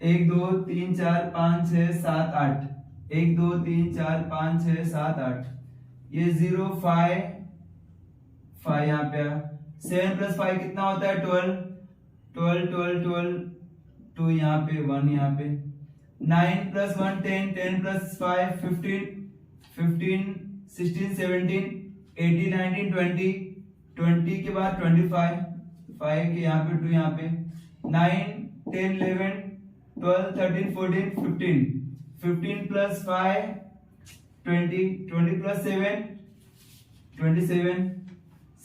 1 2 3 4 5 6 7 8, 1 2 3 4 5 6 7 8, ये 0 5 5 यहाँ पे 7 प्लस 5 कितना होता है 12, 12 12 12 2 यहाँ पे 1 यहाँ पे, 9 प्लस 1 10, 10 प्लस 5 15, 15 16 17 18 19 20, 20 के बाद 25, 5 के यहाँ पे 2 यहाँ पे, 9 10 11 12 13 14 15, 15 प्लस 5 20, 20 प्लस 7 27,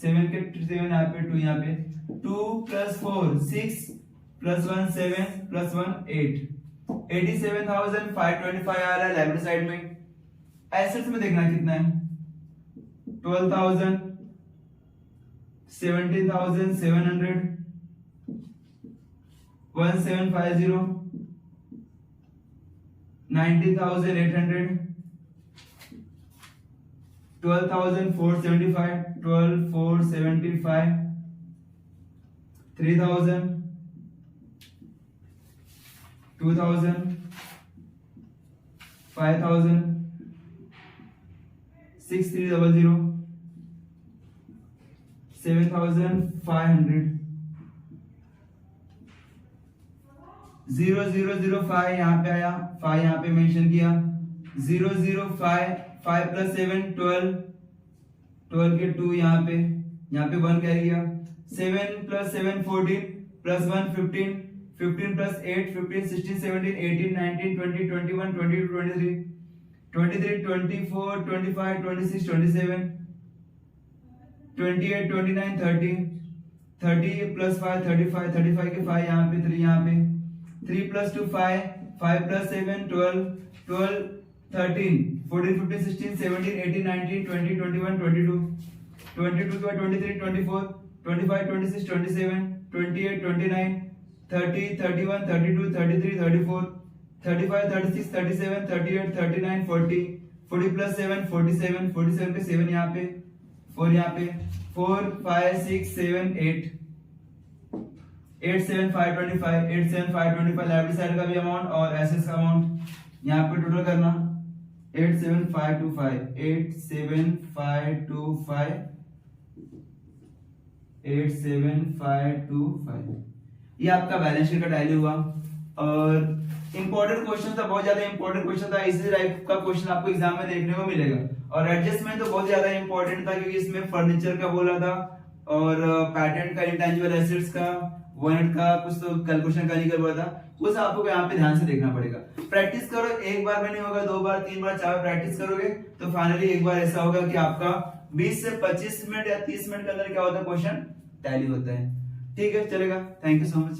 7 के 7 यहाँ पे 2 यहाँ पे, 2 प्लस 4 6 प्लस 1 7 प्लस 1 8, 87,525 आ रहा है लाइब्रेरी साइड में। एसेट्स में देखना कितना है, 12,000 17,700 1750 90,800 12,475 12,475 3,000 2,000 5,000 6,300 7,500 0,005 यहाँ पे आया, 5 यहाँ पे मेंशन किया, 0,05 5 प्लस 7 12, 12 के 2 यहाँ पे 1 कैरी किया, 7 प्लस 7 14 प्लस 1 15, 15 प्लस 8 15 16 17 18 19 20 21 22 23 23, 24, 25, 26, 27, 28, 29, 30, 30 plus 5, 35, 35 के 5 यहाँ पे, 3 यहाँ पे, 3 plus 2 5, 5 plus 7 12, 12 13, 14, 15, 16, 17, 18, 19, 20, 21, 22, 22 के बाद 23, 24, 25, 26, 27, 28, 29, 30, 31, 32, 33, 34, 35, 36, 37, 38, 39, 40, 40 plus 7, 47, 47 पे 7 यहाँ पे, 4 यहाँ पे, 4, 5, 6, 7, 8, 8, 7, 5, 25, 8, 7, 5, 25 लेफ्ट साइड का भी अमाउंट और एसेस का अमाउंट यहाँ पे टोटल करना 8, 7, 5, 2, 5, 8, 7, 5, 2, 5, 8, 7, 5, 2, 5 ये आपका बैलेंस शीट का टैली हुआ। और इंपॉर्टेंट क्वेश्चन था, बहुत ज्यादा इंपॉर्टेंट क्वेश्चन था, इसी टाइप का क्वेश्चन आपको एग्जाम में देखने को मिलेगा। और एडजस्टमेंट तो बहुत ज्यादा इंपॉर्टेंट था क्योंकि इसमें फर्नीचर का बोला था और पैटेंट का, इंटेंजिबल एसेट्स का, वारंट का, कुछ तो कैलकुलेशन का निकल हुआ था, कुछ आपको यहाँ पे ध्यान से देखना पड़ेगा। प्रैक्टिस करो, एक बार में नहीं होगा, 2 बार 3 बार 4 बार प्रैक्टिस करोगे तो फाइनली एक बार ऐसा होगा कि आपका 20 से 25 मिनट या 30 मिनट के अंदर क्या होता है क्वेश्चन टैली होता है। ठीक है, चलेगा। Thank you so much.